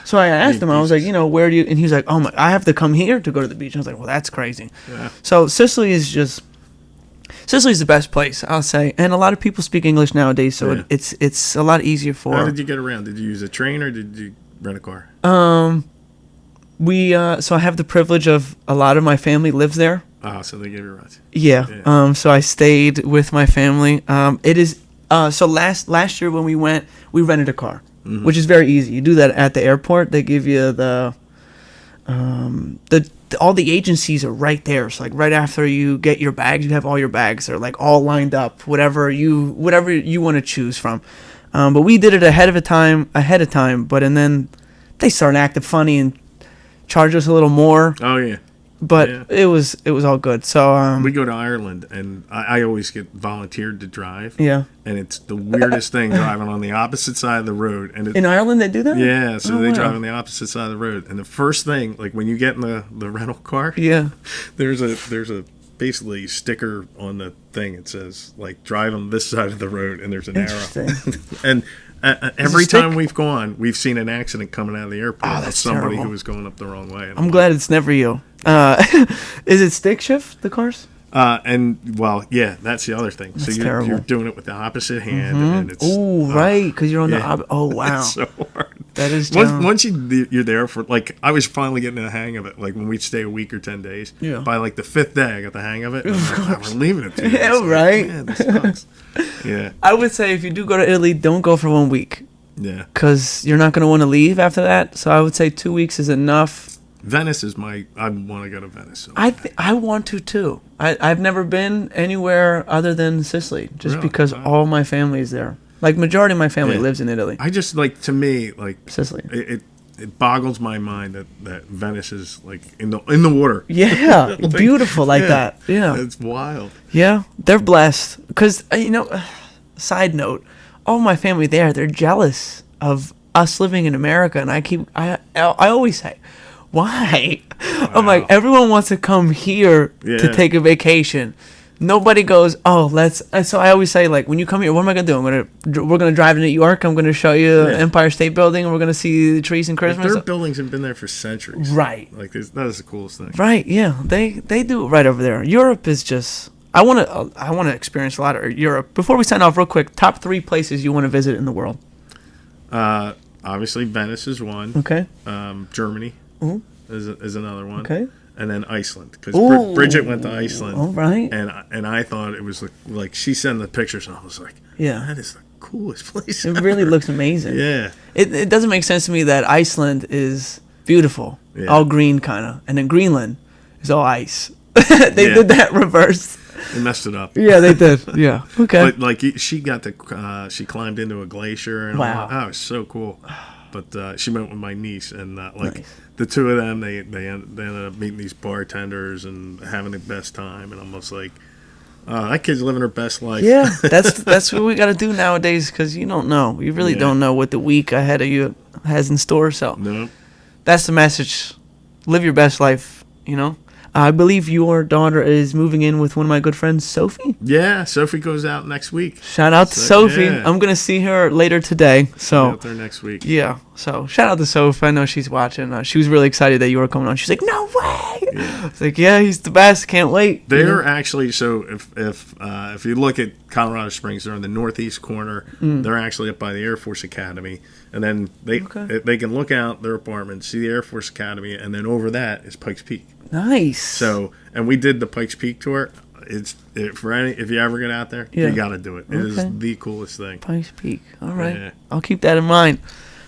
So I asked him, I was like, where do you, and he was like, oh my, I have to come here to go to the beach. And I was like, well, that's crazy. Yeah. So Sicily's the best place, I'll say. And a lot of people speak English nowadays, so it's a lot easier for. How did you get around? Did you use a train or did you rent a car? So I have the privilege of, a lot of my family lives there. So they gave you rides. Yeah. So I stayed with my family. It is, so last year when we went, we rented a car, which is very easy. You do that at the airport. They give you all the agencies are right there. So like right after you get your bags, you have all your bags. They're like all lined up, whatever you want to choose from. But we did it ahead of time. And then they started acting funny and charged us a little more. Oh yeah. But it was all good. So we go to Ireland, and I always get volunteered to drive. Yeah. And it's the weirdest thing driving on the opposite side of the road. And in Ireland, they do that? Yeah. So they drive on the opposite side of the road. And the first thing, like when you get in the rental car, there's a basically sticker on the thing. It says like drive on this side of the road, and there's an arrow. And every time we've gone, we've seen an accident coming out of the airport with somebody terrible. who was going up the wrong way. I'm glad it's never you. Is it stick shift, the cars? And well, yeah, that's the other thing. That's so you're doing it with the opposite hand, and it's right, because you're on the oh wow, it's so hard. That is once you're there for, like, I was finally getting the hang of it. Like when we'd stay a week or 10 days. Yeah. By like the 5th day, I got the hang of it. And we're leaving it. Yeah, right. Man, this sucks. Yeah. I would say if you do go to Italy, don't go for 1 week. Yeah. Because you're not going to want to leave after that. So I would say 2 weeks is enough. Venice is I want to go to Venice. So I want to too. I've never been anywhere other than Sicily, just because all my family is there. Like majority of my family lives in Italy. I just like, to me, like Sicily. It boggles my mind that Venice is like in the water. Yeah, like, beautiful like that. Yeah, it's wild. Yeah, they're blessed because Side note, all my family they're jealous of us living in America, and I always say, why? Wow. I'm like, everyone wants to come here to take a vacation. Nobody goes, let's. So I always say, like, when you come here, what am I gonna do? We're gonna drive to New York. I'm gonna show you Empire State Building, and we're gonna see the trees and Christmas. Their buildings have been there for centuries. Right. Like that is the coolest thing. Right. Yeah. They do it right over there. Europe is just. I wanna experience a lot of Europe. Before we sign off, real quick, top 3 places you want to visit in the world. Obviously Venice is one. Okay. Germany is another one. Okay. And then Iceland, because Bridget went to Iceland. All right. And I thought it was like she sent the pictures, and I was like, that is the coolest place. It really looks amazing. Yeah. It doesn't make sense to me that Iceland is beautiful, all green kind of, and then Greenland is all ice. They did that reverse. They messed it up. Yeah, they did. Yeah. Okay. But like she got she climbed into a glacier, and wow, it was so cool. But she went with my niece, and the two of them, they ended up meeting these bartenders and having the best time. And I'm almost like, that kid's living her best life. Yeah, that's what we got to do nowadays, because you don't know. You really don't know what the week ahead of you has in store. So that's the message. Live your best life, I believe your daughter is moving in with one of my good friends, Sophie. Yeah, Sophie goes out next week. Shout out to Sophie. Yeah. I'm gonna see her later today. So out there next week. Yeah. So shout out to Sophie. I know she's watching. She was really excited that you were coming on. She's like, "No way!" Yeah. It's like, "Yeah, he's the best. Can't wait." They're actually if you look at Colorado Springs, they're in the northeast corner. They're actually up by the Air Force Academy, and then they can look out their apartment, see the Air Force Academy, and then over that is Pikes Peak. Nice. So, and we did the Pikes Peak tour. If you ever get out there, you got to do it. It is the coolest thing. Pikes Peak. All right. Yeah. I'll keep that in mind.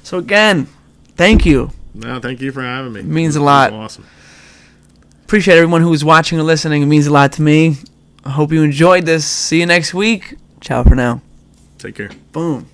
So again, thank you. No, thank you for having me. It means a lot. Awesome. Appreciate everyone who's watching or listening. It means a lot to me. I hope you enjoyed this. See you next week. Ciao for now. Take care. Boom.